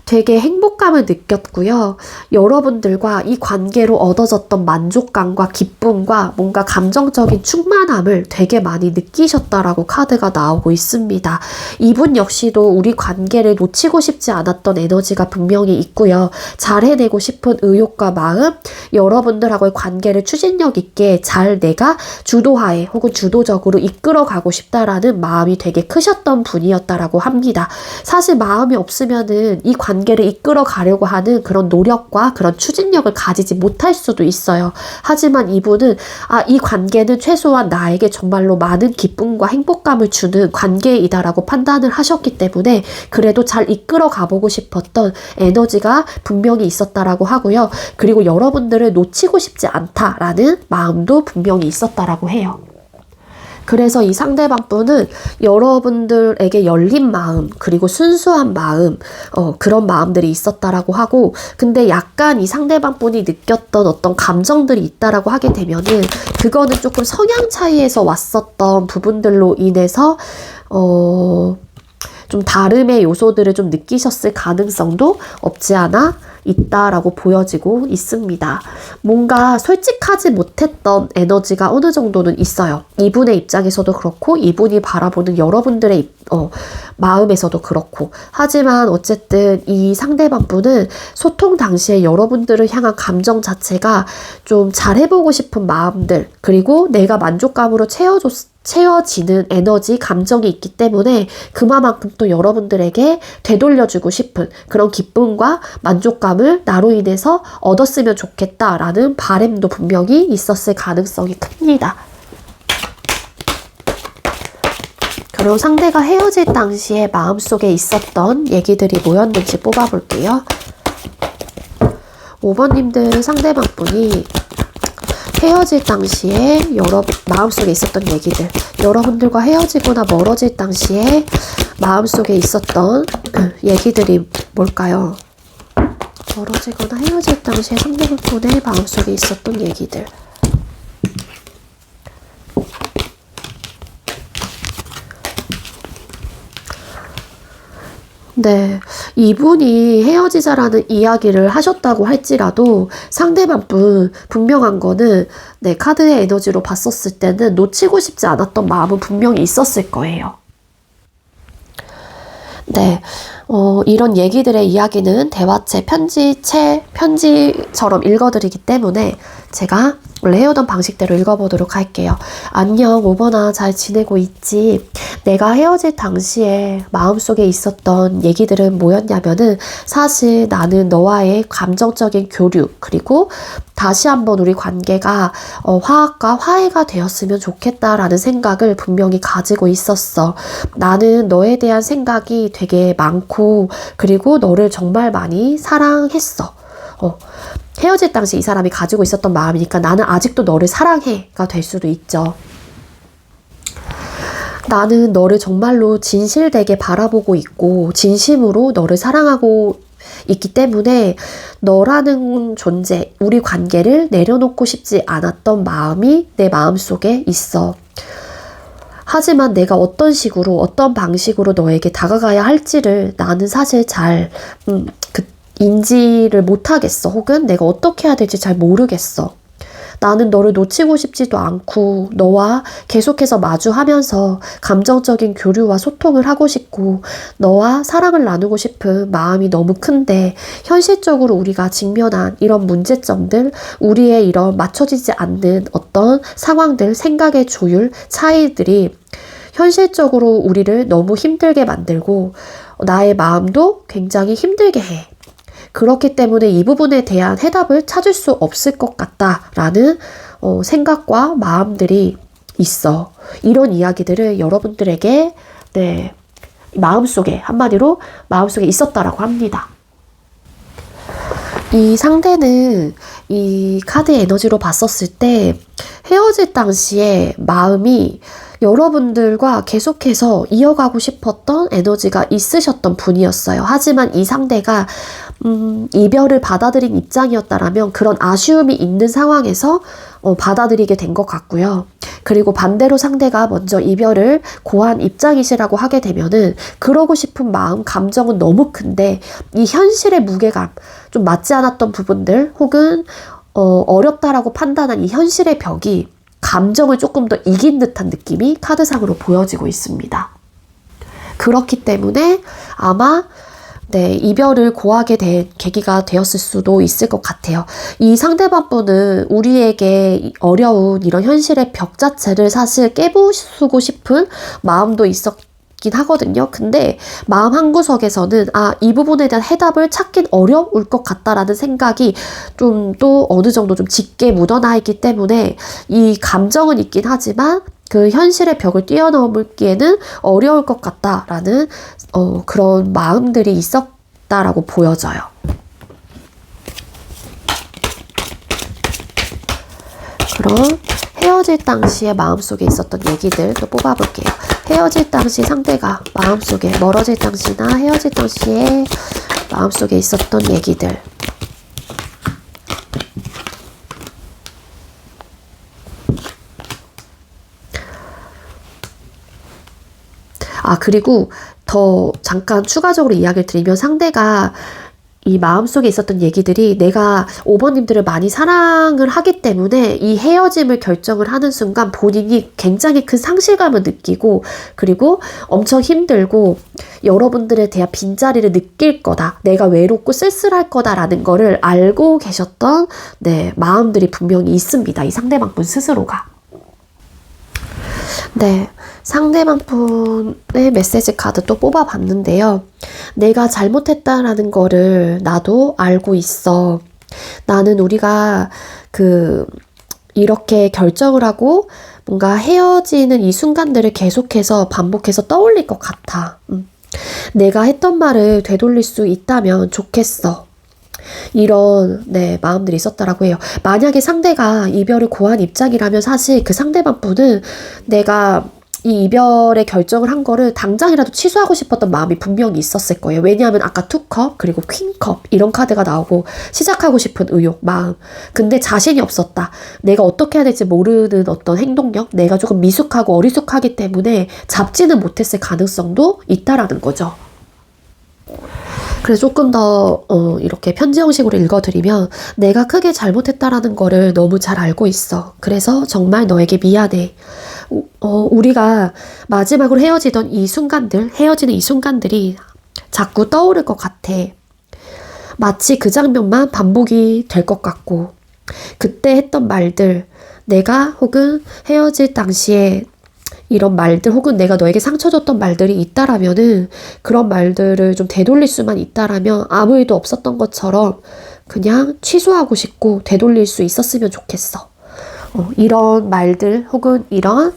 되게 행복감을 느꼈고요. 여러분들과 이 관계로 얻어졌던 만족감과 기쁨과 뭔가 감정적인 충만함을 되게 많이 느끼셨다라고 카드가 나오고 있습니다. 이분 역시도 우리 관계를 놓치고 싶지 않았던 에너지가 분명히 있고요. 잘 해내고 싶은 의욕과 마음, 여러분들하고의 관계를 추진력 있게 잘 내가 주도하에 혹은 주도적으로 이끌어가고 싶다라는 마음이 되게 크셨던 분이었다라고 합니다. 사실 마음이 없으면은 이 관계를 이끌어 가려고 하는 그런 노력과 그런 추진력을 가지지 못할 수도 있어요. 하지만 이분은 이 관계는 최소한 나에게 정말로 많은 기쁨과 행복감을 주는 관계이다라고 판단을 하셨기 때문에 그래도 잘 이끌어 가보고 싶었던 에너지가 분명히 있었다라고 하고요. 그리고 여러분들을 놓치고 싶지 않다라는 마음도 분명히 있었다라고 해요. 그래서 이 상대방 분은 여러분들에게 열린 마음, 그리고 순수한 마음, 그런 마음들이 있었다라고 하고, 근데 약간 이 상대방 분이 느꼈던 어떤 감정들이 있다라고 하게 되면은, 그거는 조금 성향 차이에서 왔었던 부분들로 인해서, 좀 다름의 요소들을 좀 느끼셨을 가능성도 없지 않아 있다라고 보여지고 있습니다. 뭔가 솔직하지 못했던 에너지가 어느 정도는 있어요. 이분의 입장에서도 그렇고 이분이 바라보는 여러분들의 마음에서도 그렇고. 하지만 어쨌든 이 상대방 분은 소통 당시에 여러분들을 향한 감정 자체가 좀 잘해보고 싶은 마음들, 그리고 내가 만족감으로 채워지는 에너지, 감정이 있기 때문에 그만큼 또 여러분들에게 되돌려주고 싶은 그런 기쁨과 만족감을 나로 인해서 얻었으면 좋겠다라는 바람도 분명히 있었을 가능성이 큽니다. 그럼 상대가 헤어질 당시에 마음속에 있었던 얘기들이 뭐였는지 뽑아볼게요. 5번님들 상대방 분이 헤어질 당시에 마음속에 있었던 얘기들, 여러분들과 헤어지거나 멀어질 당시에 마음속에 있었던 얘기들이 뭘까요? 멀어지거나 헤어질 당시에 상대방분의 마음속에 있었던 얘기들. 네, 이분이 헤어지자라는 이야기를 하셨다고 할지라도 상대방 분 분명한 거는 카드의 에너지로 봤었을 때는 놓치고 싶지 않았던 마음은 분명히 있었을 거예요. 네, 이런 얘기들의 이야기는 대화체, 편지처럼 읽어드리기 때문에 제가 원래 해오던 방식대로 읽어보도록 할게요. 안녕, 5번아, 잘 지내고 있지? 내가 헤어질 당시에 마음속에 있었던 얘기들은 뭐였냐면은, 사실 나는 너와의 감정적인 교류, 그리고 다시 한번 우리 관계가 화합과 화해가 되었으면 좋겠다라는 생각을 분명히 가지고 있었어. 나는 너에 대한 생각이 되게 많고, 그리고 너를 정말 많이 사랑했어. 헤어질 당시 이 사람이 가지고 있었던 마음이니까 나는 아직도 너를 사랑해가 될 수도 있죠. 나는 너를 정말로 진실되게 바라보고 있고 진심으로 너를 사랑하고 있기 때문에 너라는 존재, 우리 관계를 내려놓고 싶지 않았던 마음이 내 마음속에 있어. 하지만 내가 어떤 식으로, 어떤 방식으로 너에게 다가가야 할지를 나는 사실 잘 인지를 못하겠어. 혹은 내가 어떻게 해야 될지 잘 모르겠어. 나는 너를 놓치고 싶지도 않고 너와 계속해서 마주하면서 감정적인 교류와 소통을 하고 싶고 너와 사랑을 나누고 싶은 마음이 너무 큰데 현실적으로 우리가 직면한 이런 문제점들, 우리의 이런 맞춰지지 않는 어떤 상황들, 생각의 조율, 차이들이 현실적으로 우리를 너무 힘들게 만들고 나의 마음도 굉장히 힘들게 해. 그렇기 때문에 이 부분에 대한 해답을 찾을 수 없을 것 같다라는 생각과 마음들이 있어. 이런 이야기들을 여러분들에게 마음속에, 한마디로 마음속에 있었다라고 합니다. 이 상대는 이 카드의 에너지로 봤었을 때 헤어질 당시에 마음이 여러분들과 계속해서 이어가고 싶었던 에너지가 있으셨던 분이었어요. 하지만 이 상대가 이별을 받아들인 입장이었다라면 그런 아쉬움이 있는 상황에서 받아들이게 된 것 같고요. 그리고 반대로 상대가 먼저 이별을 고한 입장이시라고 하게 되면은 그러고 싶은 마음, 감정은 너무 큰데 이 현실의 무게감, 좀 맞지 않았던 부분들 혹은 어렵다라고 판단한 이 현실의 벽이 감정을 조금 더 이긴 듯한 느낌이 카드상으로 보여지고 있습니다. 그렇기 때문에 아마 이별을 고하게 된 계기가 되었을 수도 있을 것 같아요. 이 상대방 분은 우리에게 어려운 이런 현실의 벽 자체를 사실 깨부수고 싶은 마음도 있었긴 하거든요. 근데 마음 한구석에서는 이 부분에 대한 해답을 찾긴 어려울 것 같다라는 생각이 좀 또 어느 정도 좀 짙게 묻어나 있기 때문에 이 감정은 있긴 하지만 그 현실의 벽을 뛰어넘기에는 어려울 것 같다라는 그런 마음들이 있었다라고 보여져요. 그럼 헤어질 당시에 마음속에 있었던 얘기들 또 뽑아볼게요. 헤어질 당시 상대가 마음속에, 멀어질 당시나 헤어질 당시에 마음속에 있었던 얘기들. 그리고 더 잠깐 추가적으로 이야기를 드리면 상대가 이 마음속에 있었던 얘기들이 내가 5번님들을 많이 사랑을 하기 때문에 이 헤어짐을 결정을 하는 순간 본인이 굉장히 큰 상실감을 느끼고 그리고 엄청 힘들고 여러분들에 대한 빈자리를 느낄 거다. 내가 외롭고 쓸쓸할 거다라는 거를 알고 계셨던 마음들이 분명히 있습니다. 이 상대방 분 스스로가. 상대방 분의 메시지 카드 또 뽑아봤는데요. 내가 잘못했다라는 거를 나도 알고 있어. 나는 우리가 이렇게 결정을 하고 뭔가 헤어지는 이 순간들을 계속해서 반복해서 떠올릴 것 같아. 내가 했던 말을 되돌릴 수 있다면 좋겠어. 이런 마음들이 있었다라고 해요. 만약에 상대가 이별을 고한 입장이라면 사실 그 상대방 분은 내가 이 이별의 결정을 한 거를 당장이라도 취소하고 싶었던 마음이 분명히 있었을 거예요. 왜냐하면 아까 투컵 그리고 퀸컵 이런 카드가 나오고 시작하고 싶은 의욕, 마음. 근데 자신이 없었다. 내가 어떻게 해야 될지 모르는 어떤 행동력, 내가 조금 미숙하고 어리숙하기 때문에 잡지는 못했을 가능성도 있다라는 거죠. 그래서 조금 더 이렇게 편지 형식으로 읽어드리면 내가 크게 잘못했다라는 거를 너무 잘 알고 있어. 그래서 정말 너에게 미안해. 우리가 마지막으로 헤어지던 이 순간들, 헤어지는 이 순간들이 자꾸 떠오를 것 같아. 마치 그 장면만 반복이 될 것 같고 그때 했던 말들, 내가 혹은 헤어질 당시에 이런 말들 혹은 내가 너에게 상처 줬던 말들이 있다라면은 그런 말들을 좀 되돌릴 수만 있다라면 아무 일도 없었던 것처럼 그냥 취소하고 싶고 되돌릴 수 있었으면 좋겠어. 이런 말들 혹은 이런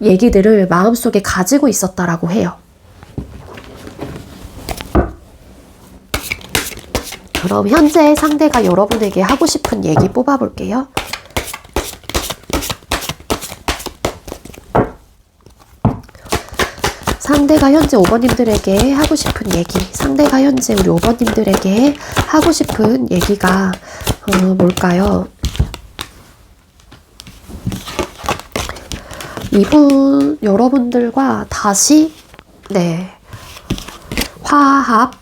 얘기들을 마음속에 가지고 있었다라고 해요. 그럼 현재 상대가 여러분에게 하고 싶은 얘기 뽑아볼게요. 상대가 현재 5번님들에게 하고 싶은 얘기, 상대가 현재 우리 5번님들에게 하고 싶은 얘기가 뭘까요? 이분 여러분들과 다시 화합,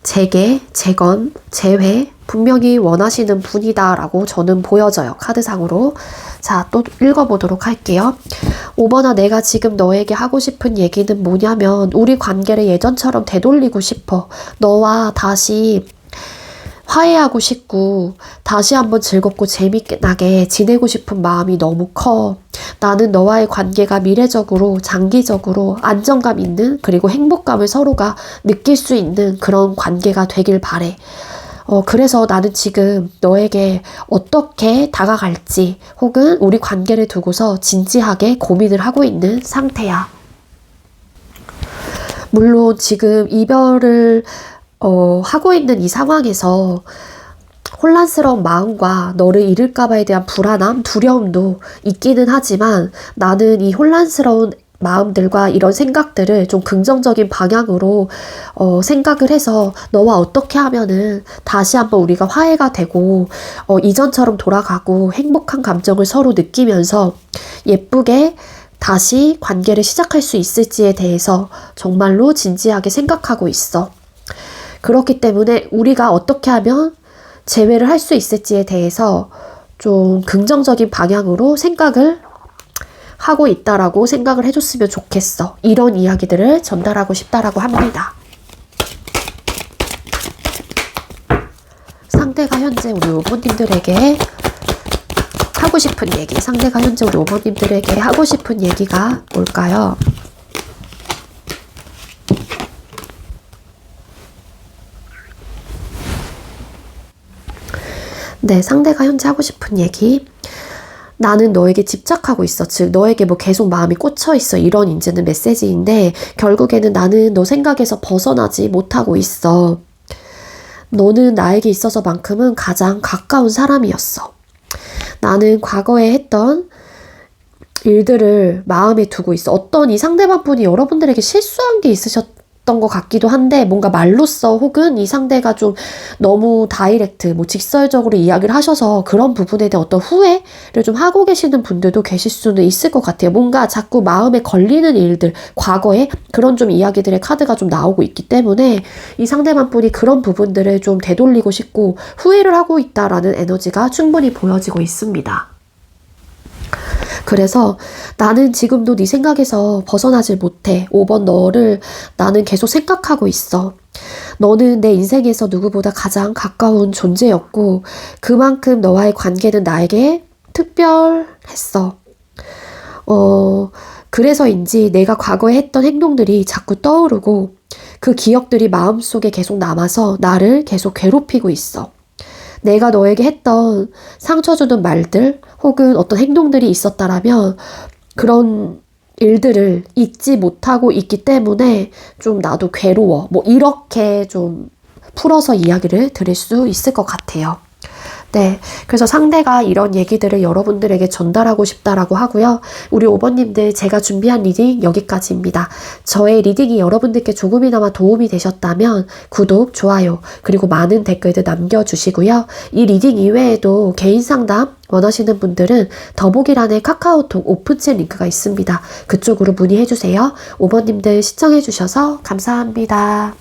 재개, 재건, 재회, 분명히 원하시는 분이다라고 저는 보여져요. 카드상으로. 자, 또 읽어보도록 할게요. 5번아, 내가 지금 너에게 하고 싶은 얘기는 뭐냐면 우리 관계를 예전처럼 되돌리고 싶어. 너와 다시 화해하고 싶고 다시 한번 즐겁고 재미나게 지내고 싶은 마음이 너무 커. 나는 너와의 관계가 미래적으로 장기적으로 안정감 있는 그리고 행복감을 서로가 느낄 수 있는 그런 관계가 되길 바래. 그래서 나는 지금 너에게 어떻게 다가갈지 혹은 우리 관계를 두고서 진지하게 고민을 하고 있는 상태야. 물론 지금 이별을 하고 있는 이 상황에서 혼란스러운 마음과 너를 잃을까봐에 대한 불안함, 두려움도 있기는 하지만 나는 이 혼란스러운 마음들과 이런 생각들을 좀 긍정적인 방향으로 생각을 해서 너와 어떻게 하면은 다시 한번 우리가 화해가 되고 이전처럼 돌아가고 행복한 감정을 서로 느끼면서 예쁘게 다시 관계를 시작할 수 있을지에 대해서 정말로 진지하게 생각하고 있어. 그렇기 때문에 우리가 어떻게 하면 재회를 할 수 있을지에 대해서 좀 긍정적인 방향으로 생각을 하고 있다라고 생각을 해줬으면 좋겠어. 이런 이야기들을 전달하고 싶다라고 합니다. 상대가 현재 우리 오버님들에게 하고 싶은 얘기, 상대가 현재 우리 오버님들에게 하고 싶은 얘기가 뭘까요? 네, 상대가 현재 하고 싶은 얘기. 나는 너에게 집착하고 있어. 즉 너에게 뭐 계속 마음이 꽂혀 있어. 이런 이제는 메시지인데 결국에는 나는 너 생각에서 벗어나지 못하고 있어. 너는 나에게 있어서만큼은 가장 가까운 사람이었어. 나는 과거에 했던 일들을 마음에 두고 있어. 어떤 이 상대방 분이 여러분들에게 실수한 게 있으셨던 것 같기도 한데 뭔가 말로써 혹은 이 상대가 좀 너무 다이렉트, 뭐 직설적으로 이야기를 하셔서 그런 부분에 대한 어떤 후회를 좀 하고 계시는 분들도 계실 수는 있을 것 같아요. 뭔가 자꾸 마음에 걸리는 일들, 과거에 그런 좀 이야기들의 카드가 좀 나오고 있기 때문에 이 상대방 분이 그런 부분들을 좀 되돌리고 싶고 후회를 하고 있다라는 에너지가 충분히 보여지고 있습니다. 그래서 나는 지금도 네 생각에서 벗어나질 못해. 5번 너를 나는 계속 생각하고 있어. 너는 내 인생에서 누구보다 가장 가까운 존재였고 그만큼 너와의 관계는 나에게 특별했어. 그래서인지 내가 과거에 했던 행동들이 자꾸 떠오르고 그 기억들이 마음속에 계속 남아서 나를 계속 괴롭히고 있어. 내가 너에게 했던 상처 주는 말들 혹은 어떤 행동들이 있었다라면 그런 일들을 잊지 못하고 있기 때문에 좀 나도 괴로워. 뭐 이렇게 좀 풀어서 이야기를 드릴 수 있을 것 같아요. 네, 그래서 상대가 이런 얘기들을 여러분들에게 전달하고 싶다라고 하고요. 우리 5번님들 제가 준비한 리딩 여기까지입니다. 저의 리딩이 여러분들께 조금이나마 도움이 되셨다면 구독, 좋아요, 그리고 많은 댓글들 남겨주시고요. 이 리딩 이외에도 개인 상담 원하시는 분들은 더보기란에 카카오톡 오픈챗 링크가 있습니다. 그쪽으로 문의해주세요. 5번님들 시청해주셔서 감사합니다.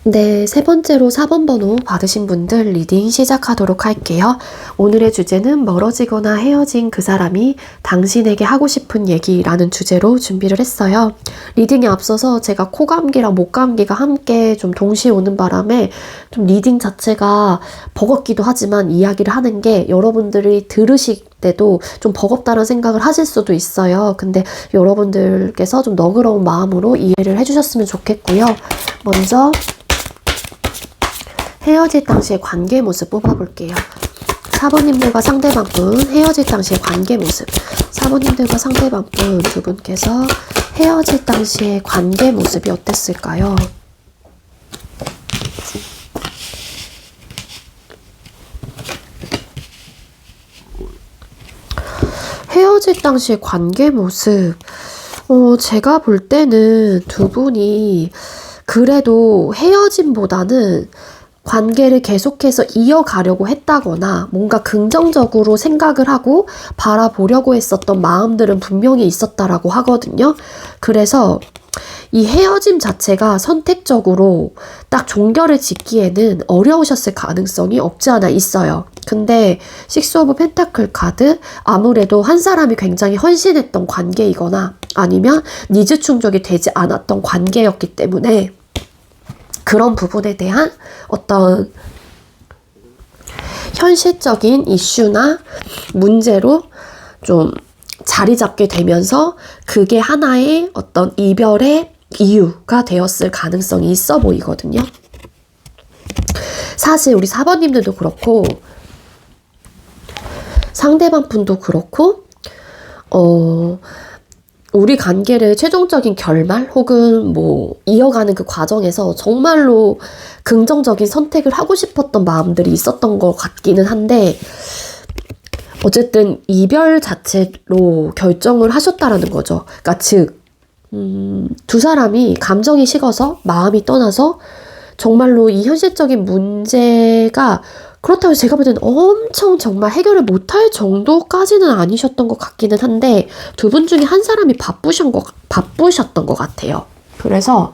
네, 세 번째로 4번 번호 받으신 분들 리딩 시작하도록 할게요. 오늘의 주제는 멀어지거나 헤어진 그 사람이 당신에게 하고 싶은 얘기라는 주제로 준비를 했어요. 리딩에 앞서서 제가 코감기랑 목감기가 함께 좀 동시에 오는 바람에 좀 리딩 자체가 버겁기도 하지만 이야기를 하는 게 여러분들이 들으실 때도 좀 버겁다는 생각을 하실 수도 있어요. 근데 여러분들께서 좀 너그러운 마음으로 이해를 해주셨으면 좋겠고요. 먼저 헤어질 당시의 관계 모습 뽑아볼게요. 4번님들과 상대방분 헤어질 당시의 관계 모습. 4번님들과 상대방분 두 분께서 헤어질 당시의 관계 모습이 어땠을까요? 헤어질 당시의 관계 모습. 제가 볼 때는 두 분이 그래도 헤어짐보다는 관계를 계속해서 이어가려고 했다거나 뭔가 긍정적으로 생각을 하고 바라보려고 했었던 마음들은 분명히 있었다라고 하거든요. 그래서 이 헤어짐 자체가 선택적으로 딱 종결을 짓기에는 어려우셨을 가능성이 없지 않아 있어요. 근데 식스 오브 펜타클 카드, 아무래도 한 사람이 굉장히 헌신했던 관계이거나 아니면 니즈 충족이 되지 않았던 관계였기 때문에 그런 부분에 대한 어떤 현실적인 이슈나 문제로 좀 자리 잡게 되면서 그게 하나의 어떤 이별의 이유가 되었을 가능성이 있어 보이거든요. 사실 우리 4번님들도 그렇고 상대방 분도 그렇고 우리 관계를 최종적인 결말 혹은 뭐 이어가는 그 과정에서 정말로 긍정적인 선택을 하고 싶었던 마음들이 있었던 것 같기는 한데 어쨌든 이별 자체로 결정을 하셨다라는 거죠. 그러니까 즉 두 사람이 감정이 식어서 마음이 떠나서 정말로 이 현실적인 문제가 그렇다고 제가 볼 때는 엄청 정말 해결을 못할 정도까지는 아니셨던 것 같기는 한데 두 분 중에 한 사람이 바쁘셨던 것 같아요. 그래서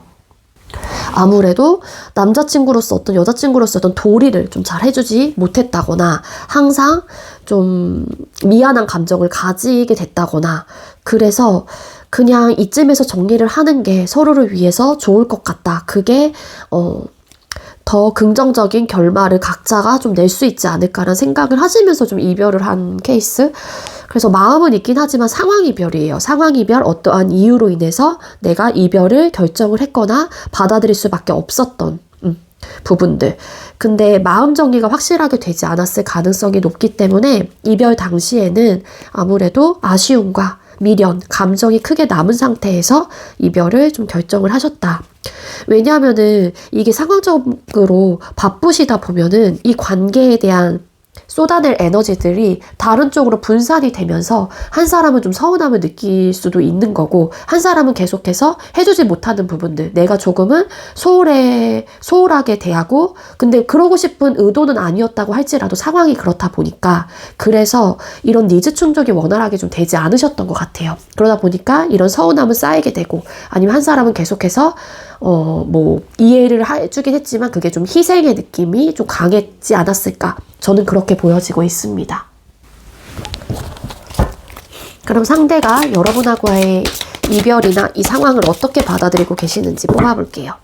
아무래도 남자친구로서 어떤 여자친구로서 어떤 도리를 좀 잘 해주지 못했다거나 항상 좀 미안한 감정을 가지게 됐다거나 그래서 그냥 이쯤에서 정리를 하는 게 서로를 위해서 좋을 것 같다. 그게 더 긍정적인 결말을 각자가 좀 낼 수 있지 않을까라는 생각을 하시면서 좀 이별을 한 케이스. 그래서 마음은 있긴 하지만 상황 이별이에요. 상황 이별, 어떠한 이유로 인해서 내가 이별을 결정을 했거나 받아들일 수밖에 없었던 부분들. 근데 마음 정리가 확실하게 되지 않았을 가능성이 높기 때문에 이별 당시에는 아무래도 아쉬움과 미련, 감정이 크게 남은 상태에서 이별을 좀 결정을 하셨다. 왜냐하면은 이게 상황적으로 바쁘시다 보면은 이 관계에 대한 쏟아낼 에너지들이 다른 쪽으로 분산이 되면서 한 사람은 좀 서운함을 느낄 수도 있는 거고 한 사람은 계속해서 해주지 못하는 부분들 내가 조금은 소홀하게 대하고 근데 그러고 싶은 의도는 아니었다고 할지라도 상황이 그렇다 보니까 그래서 이런 니즈 충족이 원활하게 좀 되지 않으셨던 것 같아요. 그러다 보니까 이런 서운함은 쌓이게 되고 아니면 한 사람은 계속해서 뭐 이해를 해주긴 했지만 그게 좀 희생의 느낌이 좀 강했지 않았을까 저는 그렇게 보여지고 있습니다. 그럼 상대가 여러분하고의 이별이나 이 상황을 어떻게 받아들이고 계시는지 뽑아볼게요.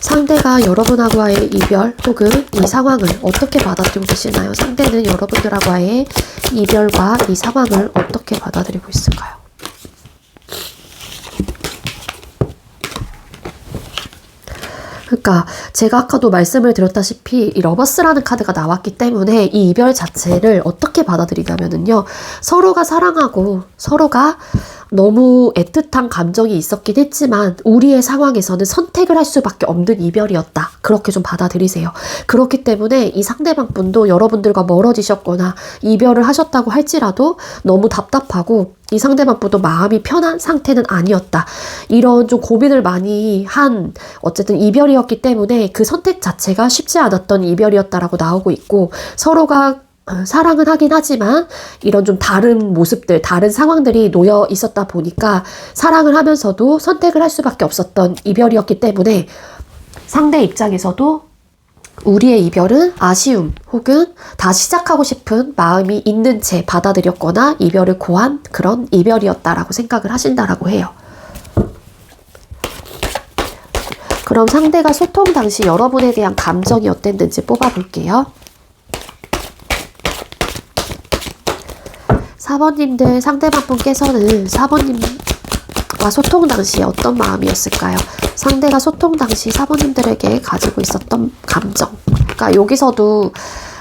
상대가 여러분하고의 이별 혹은 이 상황을 어떻게 받아들이고 계시나요? 상대는 여러분들하고의 이별과 이 상황을 어떻게 받아들이고 있을까요? 그러니까 제가 아까도 말씀을 드렸다시피 이 러버스라는 카드가 나왔기 때문에 이 이별 자체를 어떻게 받아들이냐면요. 서로가 사랑하고 서로가 너무 애틋한 감정이 있었긴 했지만 우리의 상황에서는 선택을 할 수밖에 없는 이별이었다. 그렇게 좀 받아들이세요. 그렇기 때문에 이 상대방 분도 여러분들과 멀어지셨거나 이별을 하셨다고 할지라도 너무 답답하고 이 상대방 분도 마음이 편한 상태는 아니었다. 이런 좀 고민을 많이 한 어쨌든 이별이었기 때문에 그 선택 자체가 쉽지 않았던 이별이었다라고 나오고 있고 서로가 사랑은 하긴 하지만 이런 좀 다른 모습들, 다른 상황들이 놓여 있었다 보니까 사랑을 하면서도 선택을 할 수밖에 없었던 이별이었기 때문에 상대 입장에서도 우리의 이별은 아쉬움 혹은 다시 시작하고 싶은 마음이 있는 채 받아들였거나 이별을 고한 그런 이별이었다라고 생각을 하신다라고 해요. 그럼 상대가 소통 당시 여러분에 대한 감정이 어땠는지 뽑아볼게요. 4번님들 상대방 분께서는 4번님과 소통 당시 어떤 마음이었을까요? 상대가 소통 당시 4번님들에게 가지고 있었던 감정. 그러니까 여기서도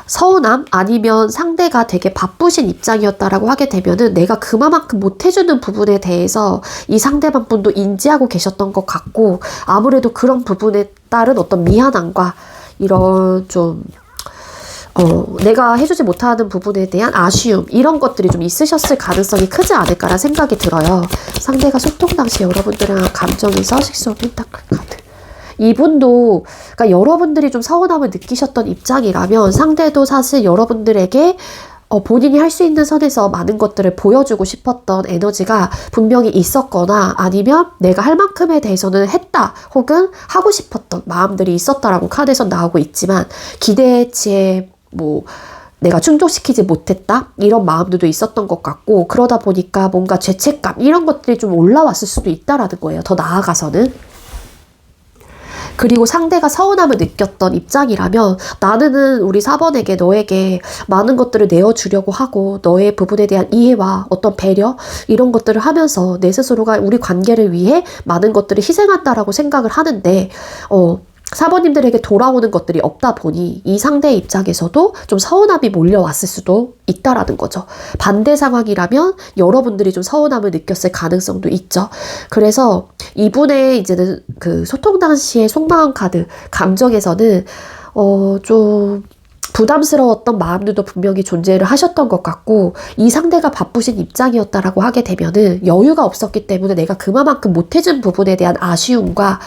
서운함 아니면 상대가 되게 바쁘신 입장이었다라고 하게 되면은 내가 그만큼 못해주는 부분에 대해서 이 상대방 분도 인지하고 계셨던 것 같고 아무래도 그런 부분에 따른 어떤 미안함과 이런 좀 내가 해주지 못하는 부분에 대한 아쉬움 이런 것들이 좀 있으셨을 가능성이 크지 않을까라는 생각이 들어요. 상대가 소통 당시 여러분들이랑 감정에서 식스 오브 펜타클 카드 이분도 그러니까 여러분들이 좀 서운함을 느끼셨던 입장이라면 상대도 사실 여러분들에게 본인이 할 수 있는 선에서 많은 것들을 보여주고 싶었던 에너지가 분명히 있었거나 아니면 내가 할 만큼에 대해서는 했다 혹은 하고 싶었던 마음들이 있었다라고 카드에서 나오고 있지만 기대치에 내가 충족시키지 못했다 이런 마음들도 있었던 것 같고 그러다 보니까 뭔가 죄책감 이런 것들이 좀 올라왔을 수도 있다라는 거예요. 더 나아가서는. 그리고 상대가 서운함을 느꼈던 입장이라면 나는 우리 4번에게 너에게 많은 것들을 내어주려고 하고 너의 부분에 대한 이해와 어떤 배려 이런 것들을 하면서 내 스스로가 우리 관계를 위해 많은 것들을 희생한다라고 생각을 하는데 4번님들에게 돌아오는 것들이 없다 보니 이 상대의 입장에서도 좀 서운함이 몰려왔을 수도 있다라는 거죠. 반대 상황이라면 여러분들이 좀 서운함을 느꼈을 가능성도 있죠. 그래서 이분의 이제는 그 소통 당시의 속마음 카드 감정에서는 좀 부담스러웠던 마음들도 분명히 존재를 하셨던 것 같고 이 상대가 바쁘신 입장이었다라고 하게 되면은 여유가 없었기 때문에 내가 그만큼 못해준 부분에 대한 아쉬움과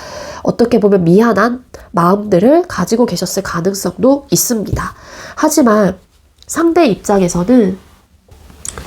어떻게 보면 미안한 마음들을 가지고 계셨을 가능성도 있습니다. 하지만 상대 입장에서는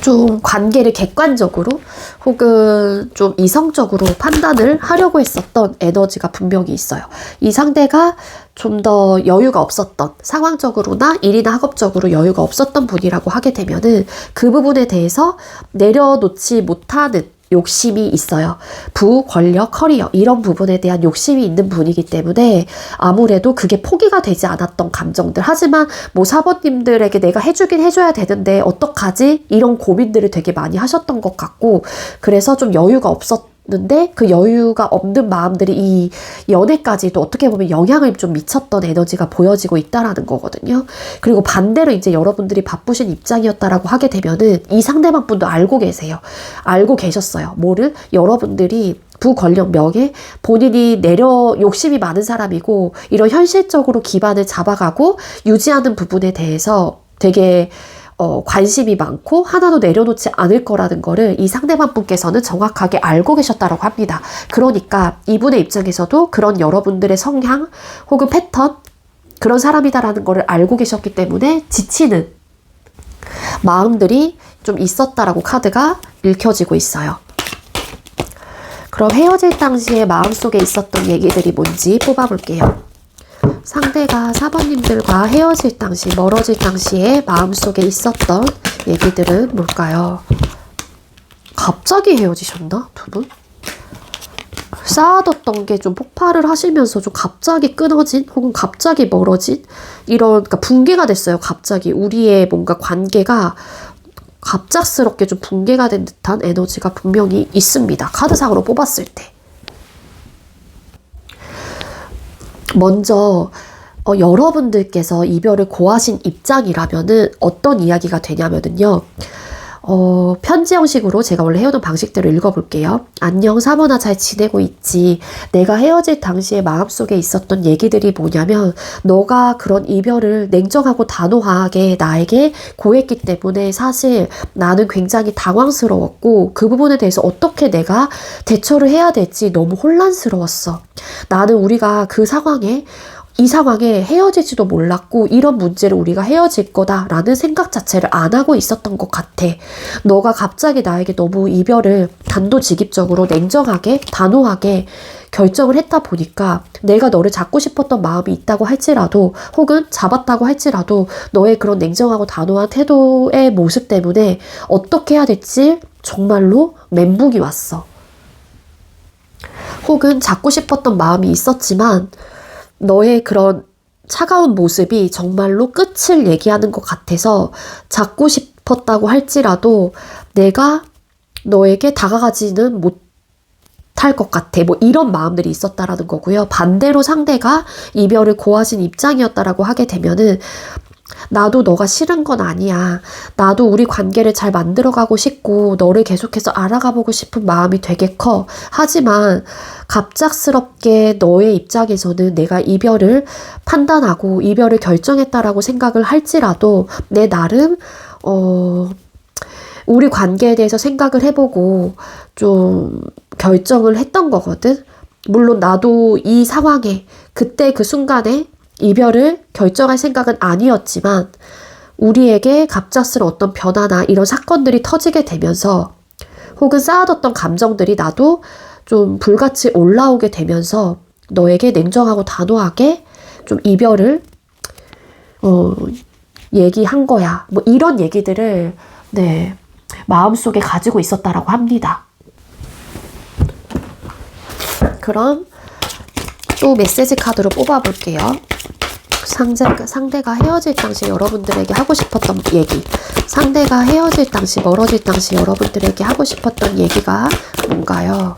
좀 관계를 객관적으로 혹은 좀 이성적으로 판단을 하려고 했었던 에너지가 분명히 있어요. 이 상대가 좀 더 여유가 없었던 상황적으로나 일이나 학업적으로 여유가 없었던 분이라고 하게 되면은 그 부분에 대해서 내려놓지 못하는 욕심이 있어요. 부, 권력, 커리어 이런 부분에 대한 욕심이 있는 분이기 때문에 아무래도 그게 포기가 되지 않았던 감정들 하지만 4번님들에게 내가 해주긴 해줘야 되는데 어떡하지? 이런 고민들을 되게 많이 하셨던 것 같고 그래서 좀 여유가 없었는데 그 여유가 없는 마음들이 이 연애까지도 어떻게 보면 영향을 좀 미쳤던 에너지가 보여지고 있다라는 거거든요. 그리고 반대로 이제 여러분들이 바쁘신 입장이었다라고 하게 되면은 이 상대방 분도 알고 계세요. 알고 계셨어요. 뭐를? 여러분들이 부권력 명예 본인이 욕심이 많은 사람이고 이런 현실적으로 기반을 잡아가고 유지하는 부분에 대해서 되게 관심이 많고 하나도 내려놓지 않을 거라는 거를 이 상대방 분께서는 정확하게 알고 계셨다고 합니다. 그러니까 이분의 입장에서도 그런 여러분들의 성향 혹은 패턴 그런 사람이다라는 거를 알고 계셨기 때문에 지치는 마음들이 좀 있었다라고 카드가 읽혀지고 있어요. 그럼 헤어질 당시에 마음속에 있었던 얘기들이 뭔지 뽑아볼게요. 상대가 4번님들과 헤어질 당시, 멀어질 당시에 마음속에 있었던 얘기들은 뭘까요? 갑자기 헤어지셨나? 두 분? 쌓아뒀던 게 좀 폭발을 하시면서 좀 갑자기 끊어진 혹은 갑자기 멀어진 이런 그러니까 붕괴가 됐어요. 갑자기 우리의 뭔가 관계가 갑작스럽게 좀 붕괴가 된 듯한 에너지가 분명히 있습니다. 카드상으로 뽑았을 때. 먼저 여러분들께서 이별을 고하신 입장이라면은 어떤 이야기가 되냐면은요. 편지 형식으로 제가 원래 해오던 방식대로 읽어볼게요. 안녕 4번아 잘 지내고 있지. 내가 헤어질 당시에 마음속에 있었던 얘기들이 뭐냐면 너가 그런 이별을 냉정하고 단호하게 나에게 고했기 때문에 사실 나는 굉장히 당황스러웠고 그 부분에 대해서 어떻게 내가 대처를 해야 될지 너무 혼란스러웠어. 나는 우리가 이 상황에 헤어질지도 몰랐고 이런 문제를 우리가 헤어질 거다라는 생각 자체를 안 하고 있었던 것 같아. 너가 갑자기 나에게 너무 이별을 단도직입적으로 냉정하게 단호하게 결정을 했다 보니까 내가 너를 잡고 싶었던 마음이 있다고 할지라도 혹은 잡았다고 할지라도 너의 그런 냉정하고 단호한 태도의 모습 때문에 어떻게 해야 될지 정말로 멘붕이 왔어. 혹은 잡고 싶었던 마음이 있었지만 너의 그런 차가운 모습이 정말로 끝을 얘기하는 것 같아서 잡고 싶었다고 할지라도 내가 너에게 다가가지는 못할 것 같아. 이런 마음들이 있었다라는 거고요. 반대로 상대가 이별을 고하신 입장이었다라고 하게 되면은 나도 너가 싫은 건 아니야. 나도 우리 관계를 잘 만들어가고 싶고 너를 계속해서 알아가보고 싶은 마음이 되게 커. 하지만 갑작스럽게 너의 입장에서는 내가 이별을 판단하고 이별을 결정했다라고 생각을 할지라도 내 나름 우리 관계에 대해서 생각을 해보고 좀 결정을 했던 거거든. 물론 나도 이 상황에 그때 그 순간에 이별을 결정할 생각은 아니었지만 우리에게 갑작스러운 어떤 변화나 이런 사건들이 터지게 되면서 혹은 쌓아뒀던 감정들이 나도 좀 불같이 올라오게 되면서 너에게 냉정하고 단호하게 좀 이별을 얘기한 거야. 뭐 이런 얘기들을 네, 마음속에 가지고 있었다라고 합니다. 그럼 또 메시지 카드로 뽑아볼게요. 상대가 헤어질 당시 여러분들에게 하고 싶었던 얘기. 상대가 헤어질 당시, 멀어질 당시 여러분들에게 하고 싶었던 얘기가 뭔가요?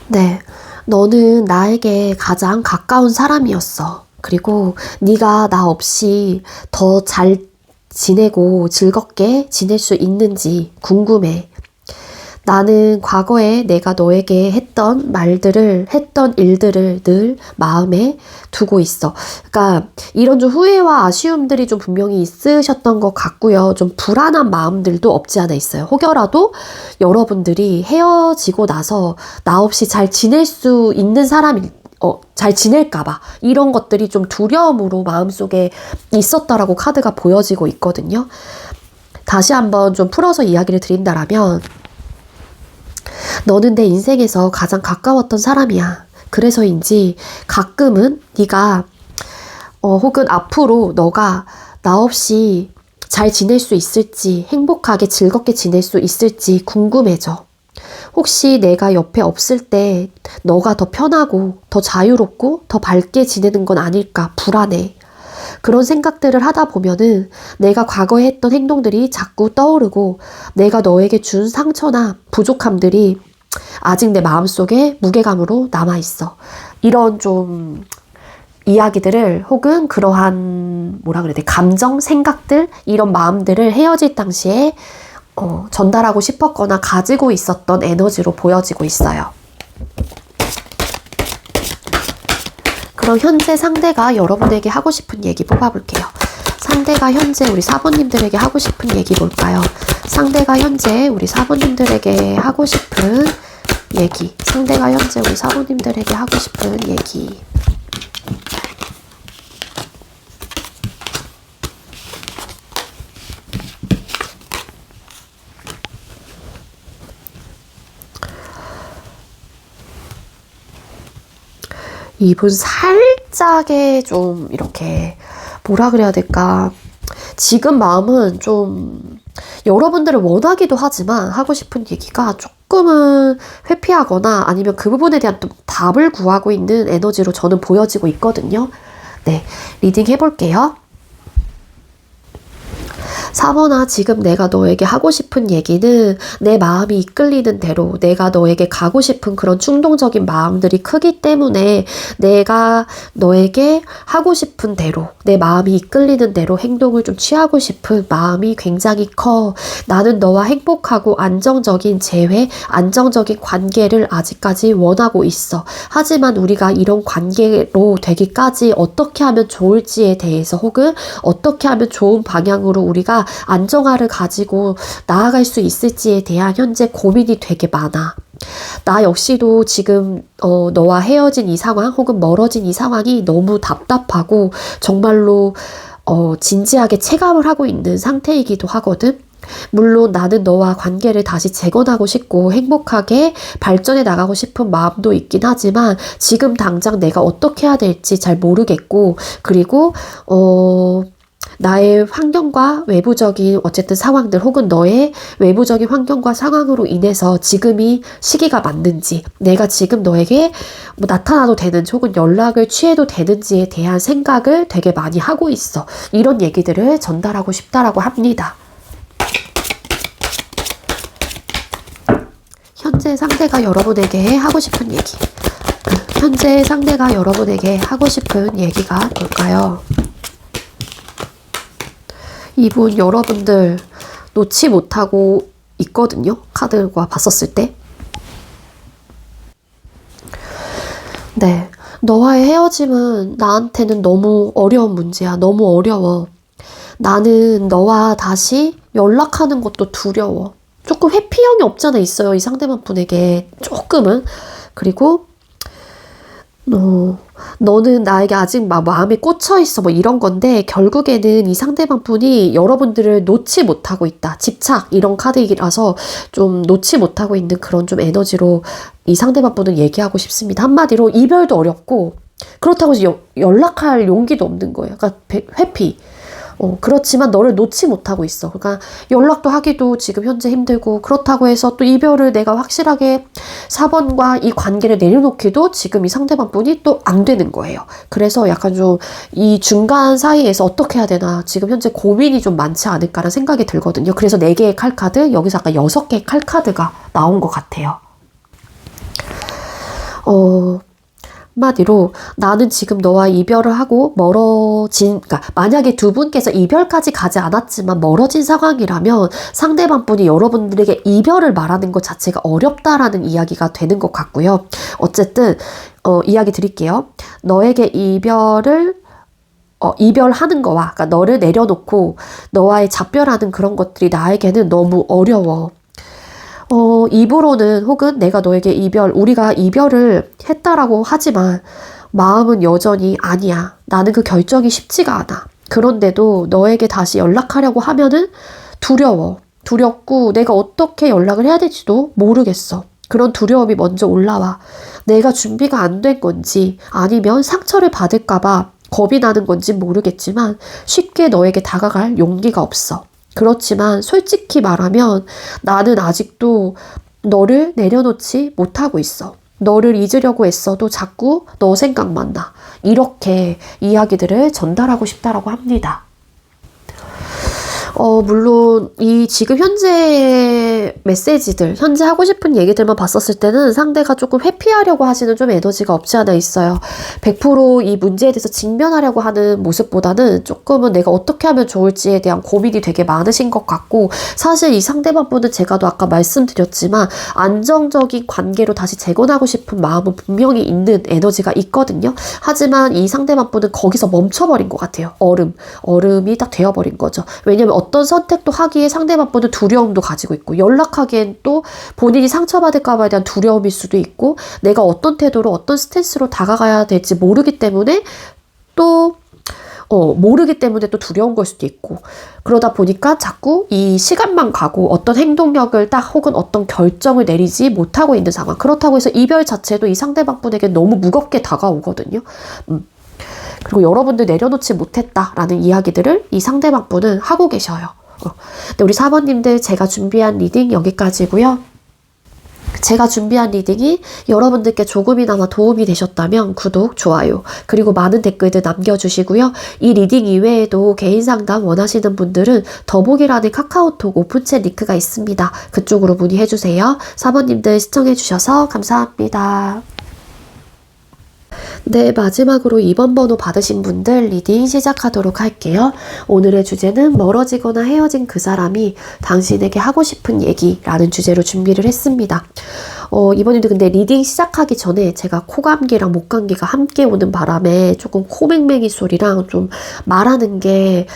네, 너는 나에게 가장 가까운 사람이었어. 그리고 네가 나 없이 더 잘 지내고 즐겁게 지낼 수 있는지 궁금해. 나는 과거에 내가 너에게 했던 말들을, 했던 일들을 늘 마음에 두고 있어. 그러니까 이런 좀 후회와 아쉬움들이 좀 분명히 있으셨던 것 같고요. 좀 불안한 마음들도 없지 않아 있어요. 혹여라도 여러분들이 헤어지고 나서 나 없이 잘 지낼 수 있는 사람이 잘 지낼까봐 이런 것들이 좀 두려움으로 마음속에 있었다라고 카드가 보여지고 있거든요. 다시 한번 좀 풀어서 이야기를 드린다라면 너는 내 인생에서 가장 가까웠던 사람이야. 그래서인지 가끔은 네가 혹은 앞으로 너가 나 없이 잘 지낼 수 있을지, 행복하게 즐겁게 지낼 수 있을지 궁금해져. 혹시 내가 옆에 없을 때 너가 더 편하고 더 자유롭고 더 밝게 지내는 건 아닐까 불안해. 그런 생각들을 하다 보면은 내가 과거에 했던 행동들이 자꾸 떠오르고 내가 너에게 준 상처나 부족함들이 아직 내 마음속에 무게감으로 남아있어. 이런 좀 이야기들을 혹은 그러한 뭐라 그래야 돼? 감정, 생각들 이런 마음들을 헤어질 당시에 전달하고 싶었거나 가지고 있었던 에너지로 보여지고 있어요. 그럼 현재 상대가 여러분에게 하고 싶은 얘기 뽑아볼게요. 상대가 현재 우리 사부님들에게 하고 싶은 얘기 뭘까요? 상대가 현재 우리 사부님들에게 하고 싶은 얘기. 상대가 현재 우리 사부님들에게 하고 싶은 얘기. 이분 살짝의 좀 이렇게 뭐라 그래야 될까? 지금 마음은 좀 여러분들을 원하기도 하지만 하고 싶은 얘기가 조금은 회피하거나 아니면 그 부분에 대한 좀 답을 구하고 있는 에너지로 저는 보여지고 있거든요. 네, 리딩 해볼게요. 4번아, 지금 내가 너에게 하고 싶은 얘기는 내 마음이 이끌리는 대로 내가 너에게 가고 싶은 그런 충동적인 마음들이 크기 때문에 내가 너에게 하고 싶은 대로 내 마음이 이끌리는 대로 행동을 좀 취하고 싶은 마음이 굉장히 커. 나는 너와 행복하고 안정적인 재회, 안정적인 관계를 아직까지 원하고 있어. 하지만 우리가 이런 관계로 되기까지 어떻게 하면 좋을지에 대해서 혹은 어떻게 하면 좋은 방향으로 우리가 안정화를 가지고 나아갈 수 있을지에 대한 현재 고민이 되게 많아. 나 역시도 지금 너와 헤어진 이 상황 혹은 멀어진 이 상황이 너무 답답하고 정말로 진지하게 체감을 하고 있는 상태이기도 하거든. 물론 나는 너와 관계를 다시 재건하고 싶고 행복하게 발전해 나가고 싶은 마음도 있긴 하지만 지금 당장 내가 어떻게 해야 될지 잘 모르겠고 그리고 나의 환경과 외부적인 어쨌든 상황들 혹은 너의 외부적인 환경과 상황으로 인해서 지금이 시기가 맞는지 내가 지금 너에게 뭐 나타나도 되는지 혹은 연락을 취해도 되는지에 대한 생각을 되게 많이 하고 있어. 이런 얘기들을 전달하고 싶다라고 합니다. 현재 상대가 여러분에게 하고 싶은 얘기. 현재 상대가 여러분에게 하고 싶은 얘기가 뭘까요? 이분 여러분들 놓지 못하고 있거든요. 카드와 봤었을 때. 네. 너와의 헤어짐은 나한테는 너무 어려운 문제야. 너무 어려워. 나는 너와 다시 연락하는 것도 두려워. 조금 회피형이 없잖아 있어요. 이 상대방 분에게 조금은. 그리고 너는 나에게 아직 막 마음에 꽂혀 있어 뭐 이런 건데 결국에는 이 상대방 분이 여러분들을 놓지 못하고 있다. 집착 이런 카드이라서 좀 놓지 못하고 있는 그런 좀 에너지로 이 상대방 분은 얘기하고 싶습니다. 한마디로 이별도 어렵고 그렇다고 연락할 용기도 없는 거예요. 그러니까 회피. 그렇지만 너를 놓지 못하고 있어. 그러니까 연락도 하기도 지금 현재 힘들고 그렇다고 해서 또 이별을 내가 확실하게 4번과 이 관계를 내려놓기도 지금 이 상대방 분이 또 안 되는 거예요. 그래서 약간 좀 이 중간 사이에서 어떻게 해야 되나 지금 현재 고민이 좀 많지 않을까라는 생각이 들거든요. 그래서 4개의 칼카드, 여기서 아까 6개의 칼카드가 나온 것 같아요. 한마디로 나는 지금 너와 이별을 하고 그러니까 만약에 두 분께서 이별까지 가지 않았지만 멀어진 상황이라면 상대방 분이 여러분들에게 이별을 말하는 것 자체가 어렵다라는 이야기가 되는 것 같고요. 어쨌든 이야기 드릴게요. 너에게 이별하는 거와 그러니까 너를 내려놓고 너와의 작별하는 그런 것들이 나에게는 너무 어려워. 입으로는 혹은 내가 너에게 우리가 이별을 했다라고 하지만 마음은 여전히 아니야. 나는 그 결정이 쉽지가 않아. 그런데도 너에게 다시 연락하려고 하면은 두렵고 내가 어떻게 연락을 해야 될지도 모르겠어. 그런 두려움이 먼저 올라와. 내가 준비가 안 된 건지 아니면 상처를 받을까봐 겁이 나는 건지 모르겠지만 쉽게 너에게 다가갈 용기가 없어. 그렇지만 솔직히 말하면 나는 아직도 너를 내려놓지 못하고 있어. 너를 잊으려고 애써도 자꾸 너 생각만 나. 이렇게 이야기들을 전달하고 싶다라고 합니다. 물론 이 지금 현재 메시지들, 현재 하고 싶은 얘기들만 봤었을 때는 상대가 조금 회피하려고 하시는 좀 에너지가 없지 않아 있어요. 100% 이 문제에 대해서 직면하려고 하는 모습보다는 조금은 내가 어떻게 하면 좋을지에 대한 고민이 되게 많으신 것 같고, 사실 이 상대방 분은 제가도 아까 말씀드렸지만 안정적인 관계로 다시 재건하고 싶은 마음은 분명히 있는 에너지가 있거든요. 하지만 이 상대방 분은 거기서 멈춰버린 것 같아요. 얼음이 딱 되어버린 거죠. 왜냐면 어떤 선택도 하기에 상대방 분은 두려움도 가지고 있고, 연락하기엔 또 본인이 상처받을까 봐에 대한 두려움일 수도 있고, 내가 어떤 태도로 어떤 스탠스로 다가가야 될지 모르기 때문에 또 두려운 걸 수도 있고, 그러다 보니까 자꾸 이 시간만 가고 어떤 행동력을 딱 혹은 어떤 결정을 내리지 못하고 있는 상황. 그렇다고 해서 이별 자체도 이 상대방 분에게 너무 무겁게 다가오거든요. 그리고 여러분들 내려놓지 못했다라는 이야기들을 이 상대방 분은 하고 계셔요. 근데 우리 4번님들 제가 준비한 리딩 여기까지고요. 제가 준비한 리딩이 여러분들께 조금이나마 도움이 되셨다면 구독, 좋아요, 그리고 많은 댓글들 남겨주시고요. 이 리딩 이외에도 개인 상담 원하시는 분들은 더보기란에 카카오톡 오픈챗 링크가 있습니다. 그쪽으로 문의해주세요. 4번님들 시청해주셔서 감사합니다. 네, 마지막으로 2번 번호 받으신 분들 리딩 시작하도록 할게요. 오늘의 주제는 멀어지거나 헤어진 그 사람이 당신에게 하고 싶은 얘기라는 주제로 준비를 했습니다. 이번에도 근데 리딩 시작하기 전에 제가 코감기랑 목감기가 함께 오는 바람에 조금 코맹맹이 소리랑 좀 말하는 게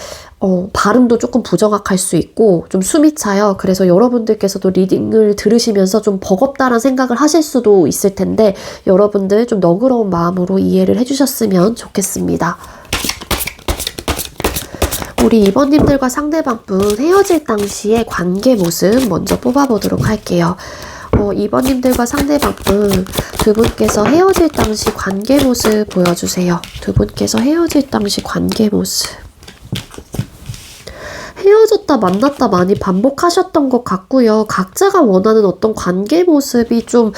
발음도 조금 부정확할 수 있고 좀 숨이 차요. 그래서 여러분들께서도 리딩을 들으시면서 좀 버겁다는 생각을 하실 수도 있을 텐데 여러분들 좀 너그러운 마음으로 이해를 해주셨으면 좋겠습니다. 우리 2번님들과 상대방분 헤어질 당시의 관계 모습 먼저 뽑아보도록 할게요. 2번님들과 상대방분 두 분께서 헤어질 당시 관계 모습 보여주세요. 두 분께서 헤어질 당시 관계 모습. 헤어졌다 만났다 많이 반복하셨던 것 같고요. 각자가 원하는 어떤 관계 모습이 좀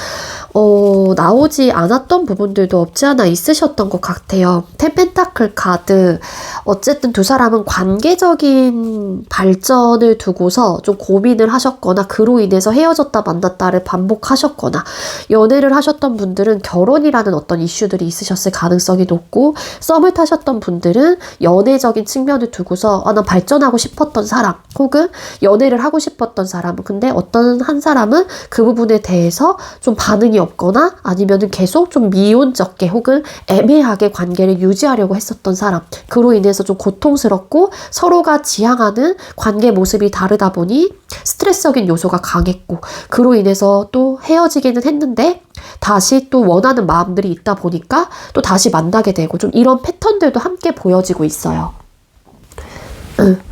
나오지 않았던 부분들도 없지 않아 있으셨던 것 같아요. 10 펜타클 카드. 어쨌든 두 사람은 관계적인 발전을 두고서 좀 고민을 하셨거나 그로 인해서 헤어졌다 만났다를 반복하셨거나, 연애를 하셨던 분들은 결혼이라는 어떤 이슈들이 있으셨을 가능성이 높고, 썸을 타셨던 분들은 연애적인 측면을 두고서 나 발전하고 싶어 싶었던 사람, 혹은 연애를 하고 싶었던 사람, 근데 어떤 한 사람은 그 부분에 대해서 좀 반응이 없거나 아니면은 계속 좀 미온적게 혹은 애매하게 관계를 유지하려고 했었던 사람, 그로 인해서 좀 고통스럽고 서로가 지향하는 관계 모습이 다르다 보니 스트레스적인 요소가 강했고, 그로 인해서 또 헤어지기는 했는데 다시 또 원하는 마음들이 있다 보니까 또 다시 만나게 되고, 좀 이런 패턴들도 함께 보여지고 있어요.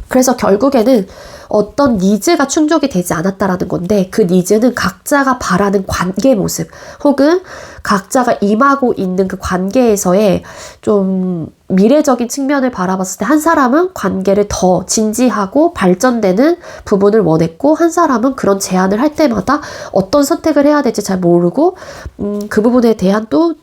그래서 결국에는 어떤 니즈가 충족이 되지 않았다라는 건데, 그 니즈는 각자가 바라는 관계 모습 혹은 각자가 임하고 있는 그 관계에서의 좀 미래적인 측면을 바라봤을 때 한 사람은 관계를 더 진지하고 발전되는 부분을 원했고, 한 사람은 그런 제안을 할 때마다 어떤 선택을 해야 될지 잘 모르고 그 부분에 대한 또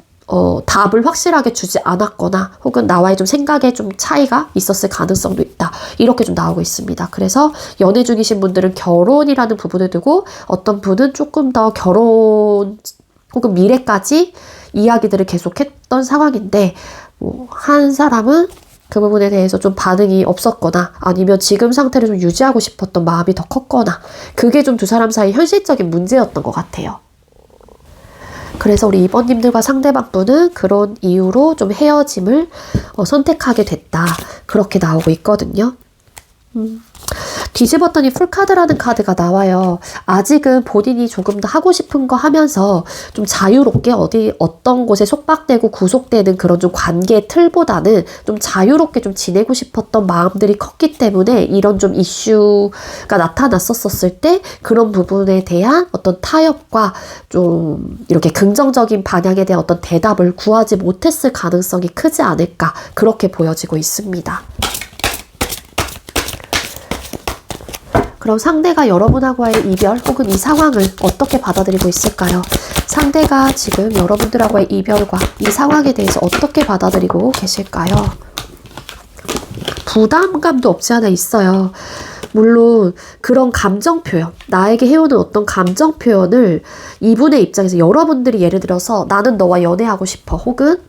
답을 확실하게 주지 않았거나 혹은 나와의 좀 생각에 좀 차이가 있었을 가능성도 있다. 이렇게 좀 나오고 있습니다. 그래서 연애 중이신 분들은 결혼이라는 부분을 두고, 어떤 분은 조금 더 결혼 혹은 미래까지 이야기들을 계속했던 상황인데, 한 사람은 그 부분에 대해서 좀 반응이 없었거나 아니면 지금 상태를 좀 유지하고 싶었던 마음이 더 컸거나, 그게 좀 두 사람 사이 현실적인 문제였던 것 같아요. 그래서 우리 2번님들과 상대방 분은 그런 이유로 좀 헤어짐을 선택하게 됐다. 그렇게 나오고 있거든요. 뒤집었더니 풀카드라는 카드가 나와요. 아직은 본인이 조금 더 하고 싶은 거 하면서 좀 자유롭게 어떤 곳에 속박되고 구속되는 그런 좀 관계의 틀보다는 좀 자유롭게 좀 지내고 싶었던 마음들이 컸기 때문에 이런 좀 이슈가 나타났었을 때 그런 부분에 대한 어떤 타협과 좀 이렇게 긍정적인 방향에 대한 어떤 대답을 구하지 못했을 가능성이 크지 않을까, 그렇게 보여지고 있습니다. 그럼 상대가 여러분하고의 이별 혹은 이 상황을 어떻게 받아들이고 있을까요? 상대가 지금 여러분들하고의 이별과 이 상황에 대해서 어떻게 받아들이고 계실까요? 부담감도 없지 않아 있어요. 물론 그런 감정 표현, 나에게 해오는 어떤 감정 표현을 이분의 입장에서, 여러분들이 예를 들어서 나는 너와 연애하고 싶어 혹은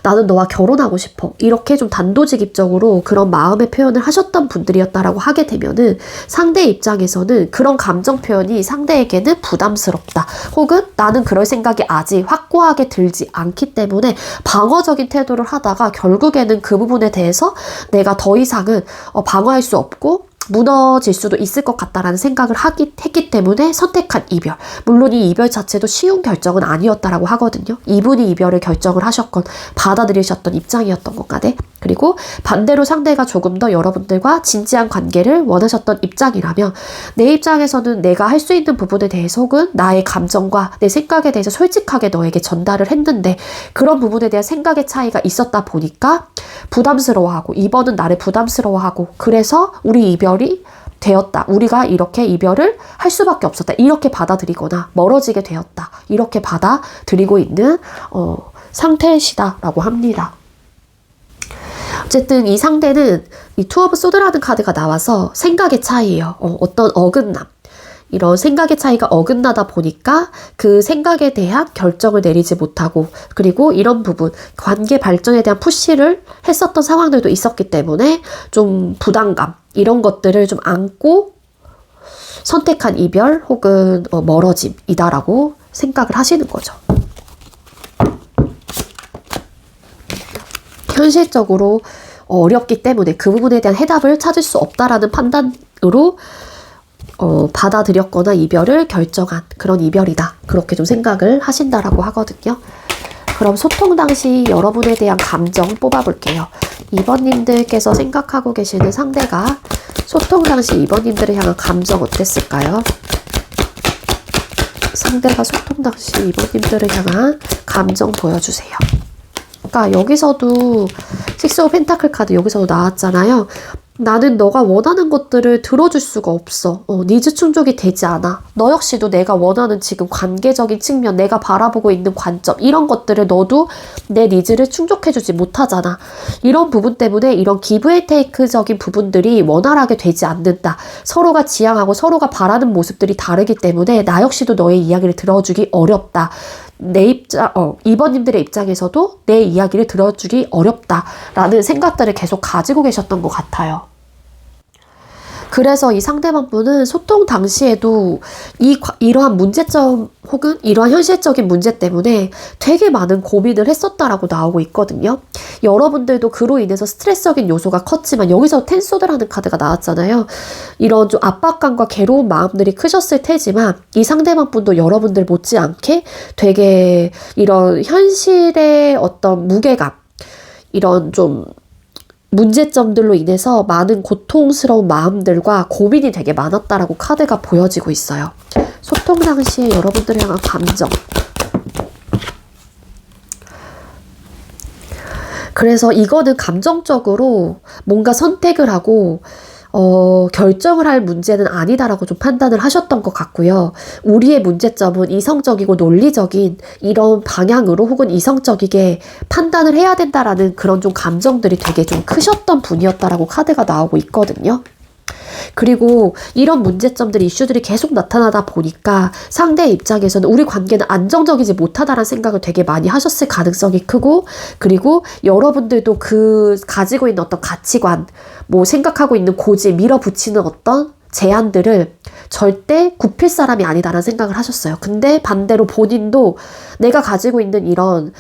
나는 너와 결혼하고 싶어, 이렇게 좀 단도직입적으로 그런 마음의 표현을 하셨던 분들이었다라고 하게 되면은 상대의 입장에서는 그런 감정 표현이 상대에게는 부담스럽다 혹은 나는 그럴 생각이 아직 확고하게 들지 않기 때문에 방어적인 태도를 하다가 결국에는 그 부분에 대해서 내가 더 이상은 방어할 수 없고 무너질 수도 있을 것 같다라는 생각을 했기 때문에 선택한 이별. 물론 이 이별 자체도 쉬운 결정은 아니었다라고 하거든요. 이분이 이별을 결정을 하셨건 받아들이셨던 입장이었던 것 같네. 그리고 반대로 상대가 조금 더 여러분들과 진지한 관계를 원하셨던 입장이라면, 내 입장에서는 내가 할 수 있는 부분에 대해서 혹은 나의 감정과 내 생각에 대해서 솔직하게 너에게 전달을 했는데 그런 부분에 대한 생각의 차이가 있었다 보니까 부담스러워하고, 이번은 나를 부담스러워하고, 그래서 우리 이별이 되었다, 우리가 이렇게 이별을 할 수밖에 없었다, 이렇게 받아들이거나 멀어지게 되었다, 이렇게 받아들이고 있는 상태시다라고 합니다. 어쨌든 이 상대는 이 투 오브 소드라는 카드가 나와서 생각의 차이예요. 어떤 어긋남, 이런 생각의 차이가 어긋나다 보니까 그 생각에 대한 결정을 내리지 못하고, 그리고 이런 부분, 관계 발전에 대한 푸시를 했었던 상황들도 있었기 때문에 좀 부담감, 이런 것들을 좀 안고 선택한 이별 혹은 멀어짐이다라고 생각을 하시는 거죠. 현실적으로 어렵기 때문에 그 부분에 대한 해답을 찾을 수 없다라는 판단으로 받아들였거나 이별을 결정한 그런 이별이다, 그렇게 좀 생각을 하신다라고 하거든요. 그럼 소통 당시 여러분에 대한 감정 뽑아볼게요. 2번님들께서 생각하고 계시는 상대가 소통 당시 2번님들을 향한 감정 어땠을까요? 상대가 소통 당시 2번님들을 향한 감정 보여주세요. 그러니까 여기서도 식스 오브 펜타클 카드 여기서도 나왔잖아요. 나는 너가 원하는 것들을 들어줄 수가 없어. 니즈 충족이 되지 않아. 너 역시도 내가 원하는 지금 관계적인 측면, 내가 바라보고 있는 관점, 이런 것들을 너도 내 니즈를 충족해주지 못하잖아. 이런 부분 때문에 이런 기브 앤 테이크적인 부분들이 원활하게 되지 않는다. 서로가 지향하고 서로가 바라는 모습들이 다르기 때문에 나 역시도 너의 이야기를 들어주기 어렵다. 2번님들의 입장에서도 내 이야기를 들어주기 어렵다라는 생각들을 계속 가지고 계셨던 것 같아요. 그래서 이 상대방분은 소통 당시에도 이러한 문제점 혹은 이러한 현실적인 문제 때문에 되게 많은 고민을 했었다라고 나오고 있거든요. 여러분들도 그로 인해서 스트레스적인 요소가 컸지만 여기서 텐소드라는 카드가 나왔잖아요. 이런 좀 압박감과 괴로운 마음들이 크셨을 테지만 이 상대방분도 여러분들 못지않게 되게 이런 현실의 어떤 무게감, 이런 좀 문제점들로 인해서 많은 고통스러운 마음들과 고민이 되게 많았다라고 카드가 보여지고 있어요. 소통 당시에 여러분들을 향한 감정. 그래서 이거는 감정적으로 뭔가 선택을 하고 결정을 할 문제는 아니다라고 좀 판단을 하셨던 것 같고요. 우리의 문제점은 이성적이고 논리적인 이런 방향으로 혹은 이성적이게 판단을 해야 된다라는 그런 좀 감정들이 되게 좀 크셨던 분이었다라고 카드가 나오고 있거든요. 그리고 이런 문제점들, 이슈들이 계속 나타나다 보니까 상대의 입장에서는 우리 관계는 안정적이지 못하다라는 생각을 되게 많이 하셨을 가능성이 크고, 그리고 여러분들도 그 가지고 있는 어떤 가치관, 뭐 생각하고 있는 고집, 밀어붙이는 어떤 제안들을 절대 굽힐 사람이 아니다라는 생각을 하셨어요. 근데 반대로 본인도 내가 가지고 있는 이런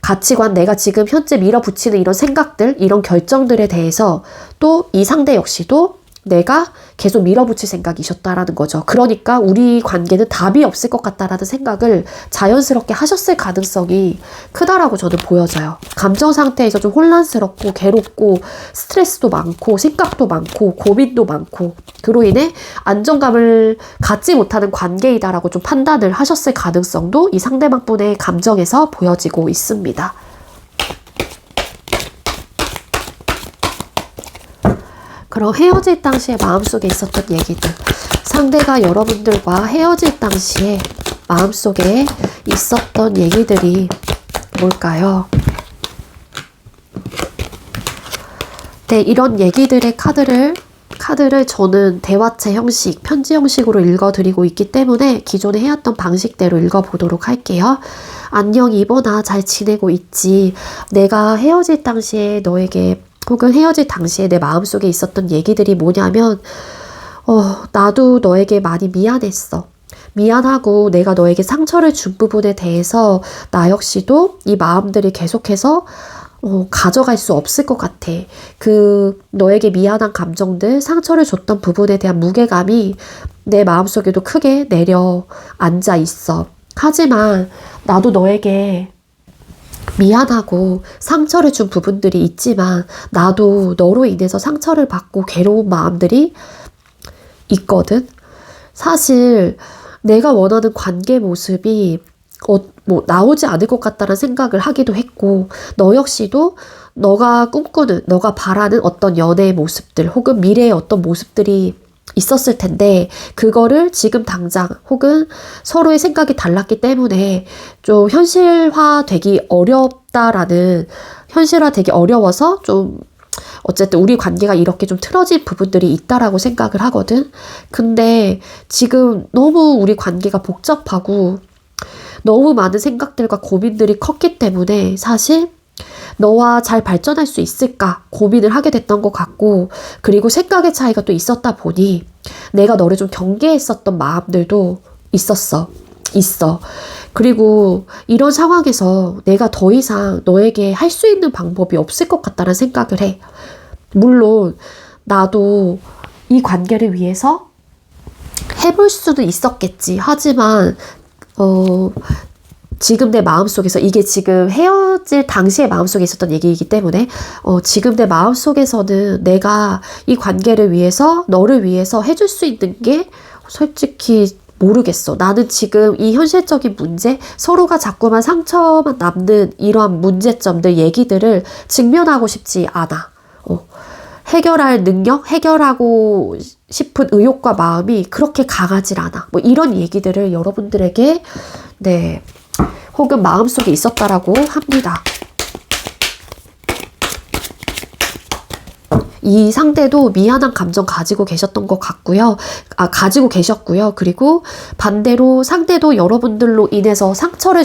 가치관, 내가 지금 현재 밀어붙이는 이런 생각들, 이런 결정들에 대해서 또 이 상대 역시도 내가 계속 밀어붙일 생각이셨다라는 거죠. 그러니까 우리 관계는 답이 없을 것 같다라는 생각을 자연스럽게 하셨을 가능성이 크다라고 저는 보여져요. 감정 상태에서 좀 혼란스럽고 괴롭고 스트레스도 많고 생각도 많고 고민도 많고, 그로 인해 안정감을 갖지 못하는 관계이다라고 좀 판단을 하셨을 가능성도 이 상대방분의 감정에서 보여지고 있습니다. 그럼 헤어질 당시에 마음속에 있었던 얘기들, 상대가 여러분들과 헤어질 당시에 마음속에 있었던 얘기들이 뭘까요? 네, 이런 얘기들의 카드를 저는 대화체 형식, 편지 형식으로 읽어드리고 있기 때문에 기존에 해왔던 방식대로 읽어보도록 할게요. 안녕 이번아, 잘 지내고 있지? 내가 헤어질 당시에 너에게 혹은 헤어질 당시에 내 마음속에 있었던 얘기들이 뭐냐면 나도 너에게 많이 미안했어. 미안하고 내가 너에게 상처를 준 부분에 대해서 나 역시도 이 마음들이 계속해서 가져갈 수 없을 것 같아. 그 너에게 미안한 감정들, 상처를 줬던 부분에 대한 무게감이 내 마음속에도 크게 내려앉아 있어. 하지만 나도 너에게 미안하고 상처를 준 부분들이 있지만 나도 너로 인해서 상처를 받고 괴로운 마음들이 있거든. 사실 내가 원하는 관계 모습이 나오지 않을 것 같다는 생각을 하기도 했고, 너 역시도 너가 꿈꾸는, 너가 바라는 어떤 연애의 모습들 혹은 미래의 어떤 모습들이 있었을 텐데 그거를 지금 당장 혹은 서로의 생각이 달랐기 때문에 좀 현실화되기 어려워서 좀 어쨌든 우리 관계가 이렇게 좀 틀어진 부분들이 있다라고 생각을 하거든. 근데 지금 너무 우리 관계가 복잡하고 너무 많은 생각들과 고민들이 컸기 때문에 사실 너와 잘 발전할 수 있을까 고민을 하게 됐던 것 같고, 그리고 생각의 차이가 또 있었다 보니 내가 너를 좀 경계했었던 마음들도 있어. 그리고 이런 상황에서 내가 더 이상 너에게 할 수 있는 방법이 없을 것 같다는 생각을 해. 물론 나도 이 관계를 위해서 해볼 수는 있었겠지. 하지만 지금 내 마음속에서, 이게 지금 헤어질 당시에 마음속에 있었던 얘기이기 때문에 지금 내 마음속에서는 내가 이 관계를 위해서, 너를 위해서 해줄 수 있는 게 솔직히 모르겠어. 나는 지금 이 현실적인 문제, 서로가 자꾸만 상처만 남는 이러한 문제점들, 얘기들을 직면하고 싶지 않아. 해결할 능력, 해결하고 싶은 의욕과 마음이 그렇게 강하질 않아. 뭐 이런 얘기들을 여러분들에게 혹은 마음속에 있었다라고 합니다. 이 상대도 미안한 감정 가지고 계셨던 것 같고요. 가지고 계셨고요. 그리고 반대로 상대도 여러분들로 인해서 상처를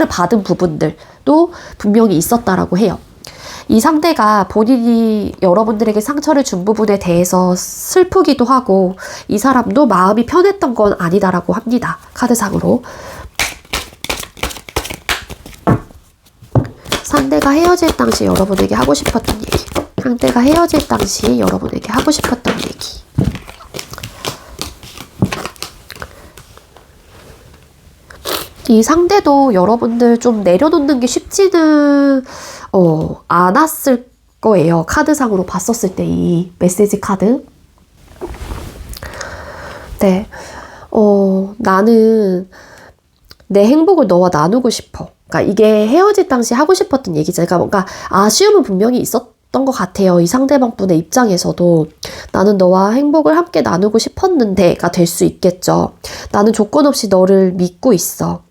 받은 부분들도 분명히 있었다라고 해요. 이 상대가 본인이 여러분들에게 상처를 준 부분에 대해서 슬프기도 하고 이 사람도 마음이 편했던 건 아니다라고 합니다. 카드상으로. 상대가 헤어질 당시 여러분에게 하고 싶었던 얘기. 상대가 헤어질 당시 여러분에게 하고 싶었던 얘기. 이 상대도 여러분들 좀 내려놓는 게 쉽지는 않았을 거예요. 카드상으로 봤었을 때 이 메시지 카드. 네. 나는 내 행복을 너와 나누고 싶어. 그러니까 이게 헤어질 당시 하고 싶었던 얘기잖아요. 그러니까 뭔가 아쉬움은 분명히 있었던 것 같아요. 이 상대방 분의 입장에서도 나는 너와 행복을 함께 나누고 싶었는데가 될 수 있겠죠. 나는 조건 없이 너를 믿고 있어.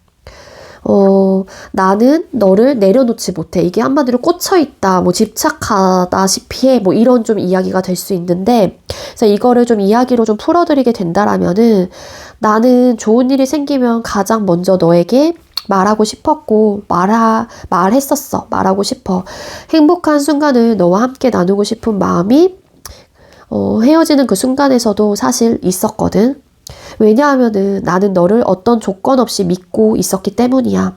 나는 너를 내려놓지 못해. 이게 한마디로 꽂혀있다, 뭐 집착하다시피 해, 뭐 이런 좀 이야기가 될 수 있는데, 그래서 이거를 좀 이야기로 좀 풀어드리게 된다라면은, 나는 좋은 일이 생기면 가장 먼저 너에게 말하고 싶었고, 말했었어. 말하고 싶어. 행복한 순간을 너와 함께 나누고 싶은 마음이, 헤어지는 그 순간에서도 사실 있었거든. 왜냐하면은 나는 너를 어떤 조건 없이 믿고 있었기 때문이야.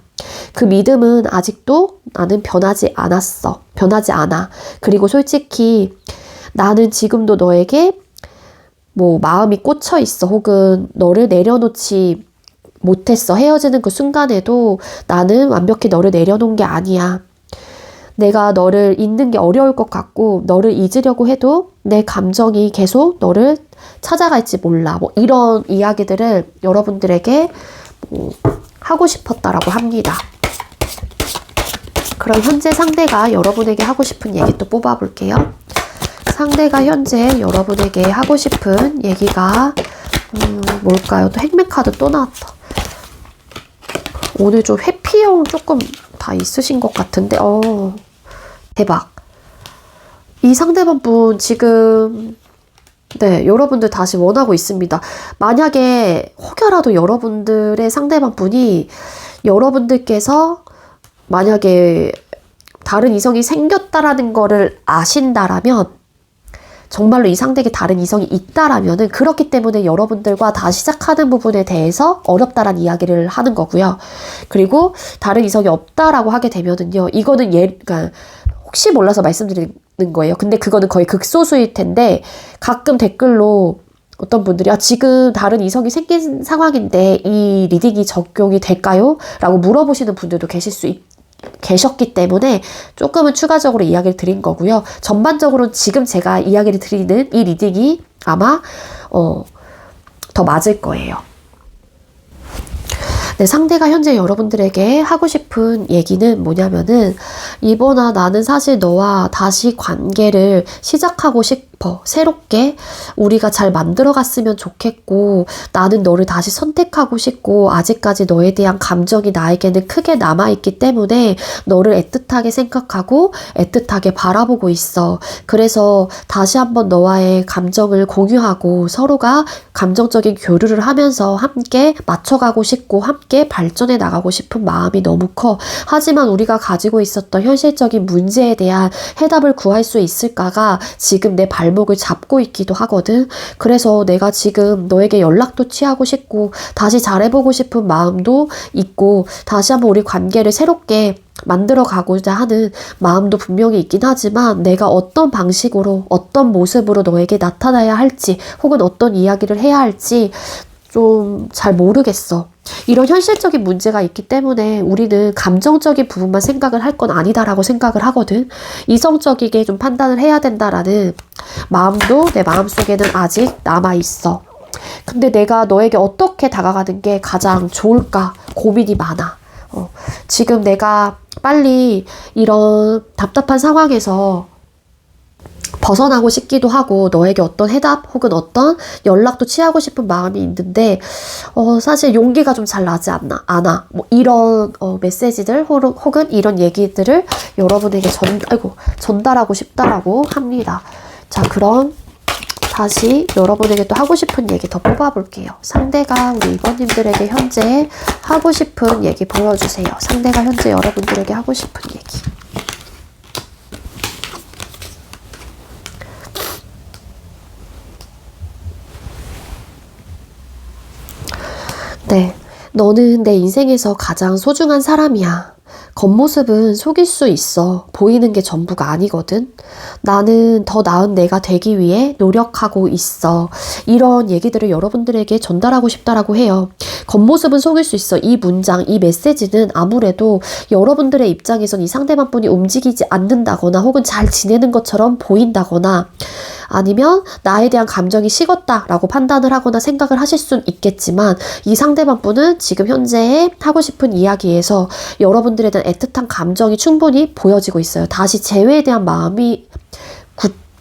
그 믿음은 아직도 나는 변하지 않았어. 변하지 않아. 그리고 솔직히 나는 지금도 너에게 뭐 마음이 꽂혀 있어. 혹은 너를 내려놓지 못했어. 헤어지는 그 순간에도 나는 완벽히 너를 내려놓은 게 아니야. 내가 너를 잊는 게 어려울 것 같고 너를 잊으려고 해도 내 감정이 계속 너를 찾아갈지 몰라. 뭐 이런 이야기들을 여러분들에게 하고 싶었다라고 합니다. 그럼 현재 상대가 여러분에게 하고 싶은 얘기 또 뽑아볼게요. 상대가 현재 여러분에게 하고 싶은 얘기가 뭘까요? 또 행맨 카드 또 나왔다. 오늘 좀 회피형 조금 다 있으신 것 같은데 대박. 이 상대방 분 지금 네, 여러분들 다시 원하고 있습니다. 만약에 혹여라도 여러분들의 상대방 분이 여러분들께서 만약에 다른 이성이 생겼다라는 거를 아신다라면 정말로 이 상대에게 다른 이성이 있다라면은 그렇기 때문에 여러분들과 다시 시작하는 부분에 대해서 어렵다라는 이야기를 하는 거고요. 그리고 다른 이성이 없다라고 하게 되면은요. 이거는 그러니까 혹시 몰라서 말씀드리는 거예요. 근데 그거는 거의 극소수일 텐데 가끔 댓글로 어떤 분들이 지금 다른 이성이 생긴 상황인데 이 리딩이 적용이 될까요? 라고 물어보시는 분들도 계셨기 때문에 조금은 추가적으로 이야기를 드린 거고요. 전반적으로는 지금 제가 이야기를 드리는 이 리딩이 아마 더 맞을 거예요. 네, 상대가 현재 여러분들에게 하고 싶은 얘기는 뭐냐면은 이번아 나는 사실 너와 다시 관계를 시작하고 싶어. 새롭게 우리가 잘 만들어갔으면 좋겠고 나는 너를 다시 선택하고 싶고 아직까지 너에 대한 감정이 나에게는 크게 남아있기 때문에 너를 애틋하게 생각하고 애틋하게 바라보고 있어. 그래서 다시 한번 너와의 감정을 공유하고 서로가 감정적인 교류를 하면서 함께 맞춰가고 싶고 함께 발전해 나가고 싶은 마음이 너무 커. 하지만 우리가 가지고 있었던 현실적인 문제에 대한 해답을 구할 수 있을까가 지금 내 발목을 잡고 있기도 하거든. 그래서 내가 지금 너에게 연락도 취하고 싶고 다시 잘해보고 싶은 마음도 있고 다시 한번 우리 관계를 새롭게 만들어 가고자 하는 마음도 분명히 있긴 하지만 내가 어떤 방식으로 어떤 모습으로 너에게 나타나야 할지 혹은 어떤 이야기를 해야 할지 좀 잘 모르겠어. 이런 현실적인 문제가 있기 때문에 우리는 감정적인 부분만 생각을 할 건 아니다라고 생각을 하거든. 이성적이게 좀 판단을 해야 된다라는 마음도 내 마음속에는 아직 남아있어. 근데 내가 너에게 어떻게 다가가는 게 가장 좋을까 고민이 많아. 지금 내가 빨리 이런 답답한 상황에서 벗어나고 싶기도 하고 너에게 어떤 해답 혹은 어떤 연락도 취하고 싶은 마음이 있는데 사실 용기가 좀 잘 나지 않아. 뭐 이런 메시지들 혹은 이런 얘기들을 여러분에게 전달하고 싶다라고 합니다. 자, 그럼 다시 여러분에게 또 하고 싶은 얘기 더 뽑아볼게요. 상대가 우리 2번님들에게 현재 하고 싶은 얘기 보여주세요. 상대가 현재 여러분들에게 하고 싶은 얘기. 네. 너는 내 인생에서 가장 소중한 사람이야. 겉모습은 속일 수 있어. 보이는 게 전부가 아니거든. 나는 더 나은 내가 되기 위해 노력하고 있어. 이런 얘기들을 여러분들에게 전달하고 싶다라고 해요. 겉모습은 속일 수 있어. 이 문장, 이 메시지는 아무래도 여러분들의 입장에선 이 상대방 분이 움직이지 않는다거나 혹은 잘 지내는 것처럼 보인다거나 아니면 나에 대한 감정이 식었다라고 판단을 하거나 생각을 하실 수는 있겠지만 이 상대방 분은 지금 현재 하고 싶은 이야기에서 여러분들에 대한 애틋한 감정이 충분히 보여지고 있어요. 다시 재회에 대한 마음이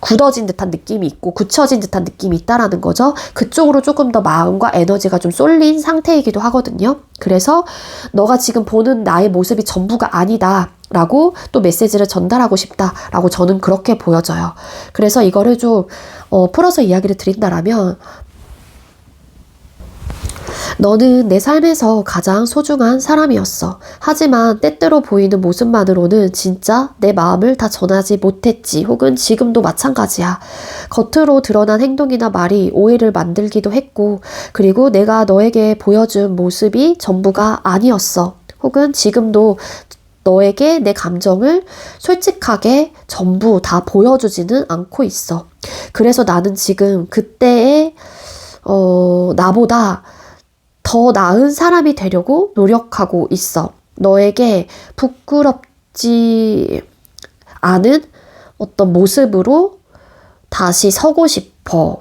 굳어진 듯한 느낌이 있고 굳혀진 듯한 느낌이 있다라는 거죠. 그쪽으로 조금 더 마음과 에너지가 좀 쏠린 상태이기도 하거든요. 그래서 너가 지금 보는 나의 모습이 전부가 아니다 라고 또 메시지를 전달하고 싶다 라고 저는 그렇게 보여져요. 그래서 이거를 좀 풀어서 이야기를 드린다라면 너는 내 삶에서 가장 소중한 사람이었어. 하지만 때때로 보이는 모습만으로는 진짜 내 마음을 다 전하지 못했지. 혹은 지금도 마찬가지야. 겉으로 드러난 행동이나 말이 오해를 만들기도 했고, 그리고 내가 너에게 보여준 모습이 전부가 아니었어. 혹은 지금도 너에게 내 감정을 솔직하게 전부 다 보여주지는 않고 있어. 그래서 나는 지금 그때의 나보다 더 나은 사람이 되려고 노력하고 있어. 너에게 부끄럽지 않은 어떤 모습으로 다시 서고 싶어.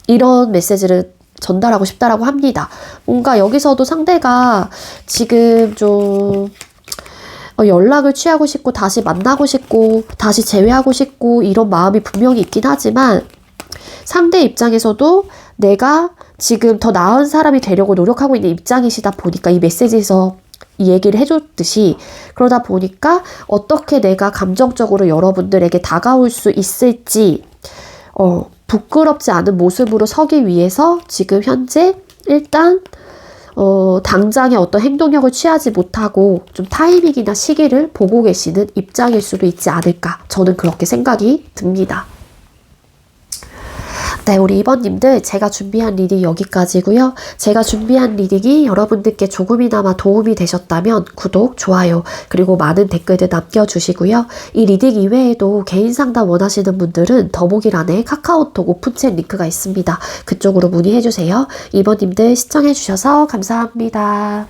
이런 메시지를 전달하고 싶다라고 합니다. 뭔가 여기서도 상대가 지금 좀 연락을 취하고 싶고 다시 만나고 싶고 다시 재회하고 싶고 이런 마음이 분명히 있긴 하지만 상대 입장에서도 내가 지금 더 나은 사람이 되려고 노력하고 있는 입장이시다 보니까 이 메시지에서 이 얘기를 해줬듯이 그러다 보니까 어떻게 내가 감정적으로 여러분들에게 다가올 수 있을지 부끄럽지 않은 모습으로 서기 위해서 지금 현재 일단 당장의 어떤 행동력을 취하지 못하고 좀 타이밍이나 시기를 보고 계시는 입장일 수도 있지 않을까 저는 그렇게 생각이 듭니다. 네, 우리 2번님들 제가 준비한 리딩 여기까지고요. 제가 준비한 리딩이 여러분들께 조금이나마 도움이 되셨다면 구독, 좋아요, 그리고 많은 댓글들 남겨주시고요. 이 리딩 이외에도 개인 상담 원하시는 분들은 더보기란에 카카오톡 오픈챗 링크가 있습니다. 그쪽으로 문의해주세요. 2번님들 시청해주셔서 감사합니다.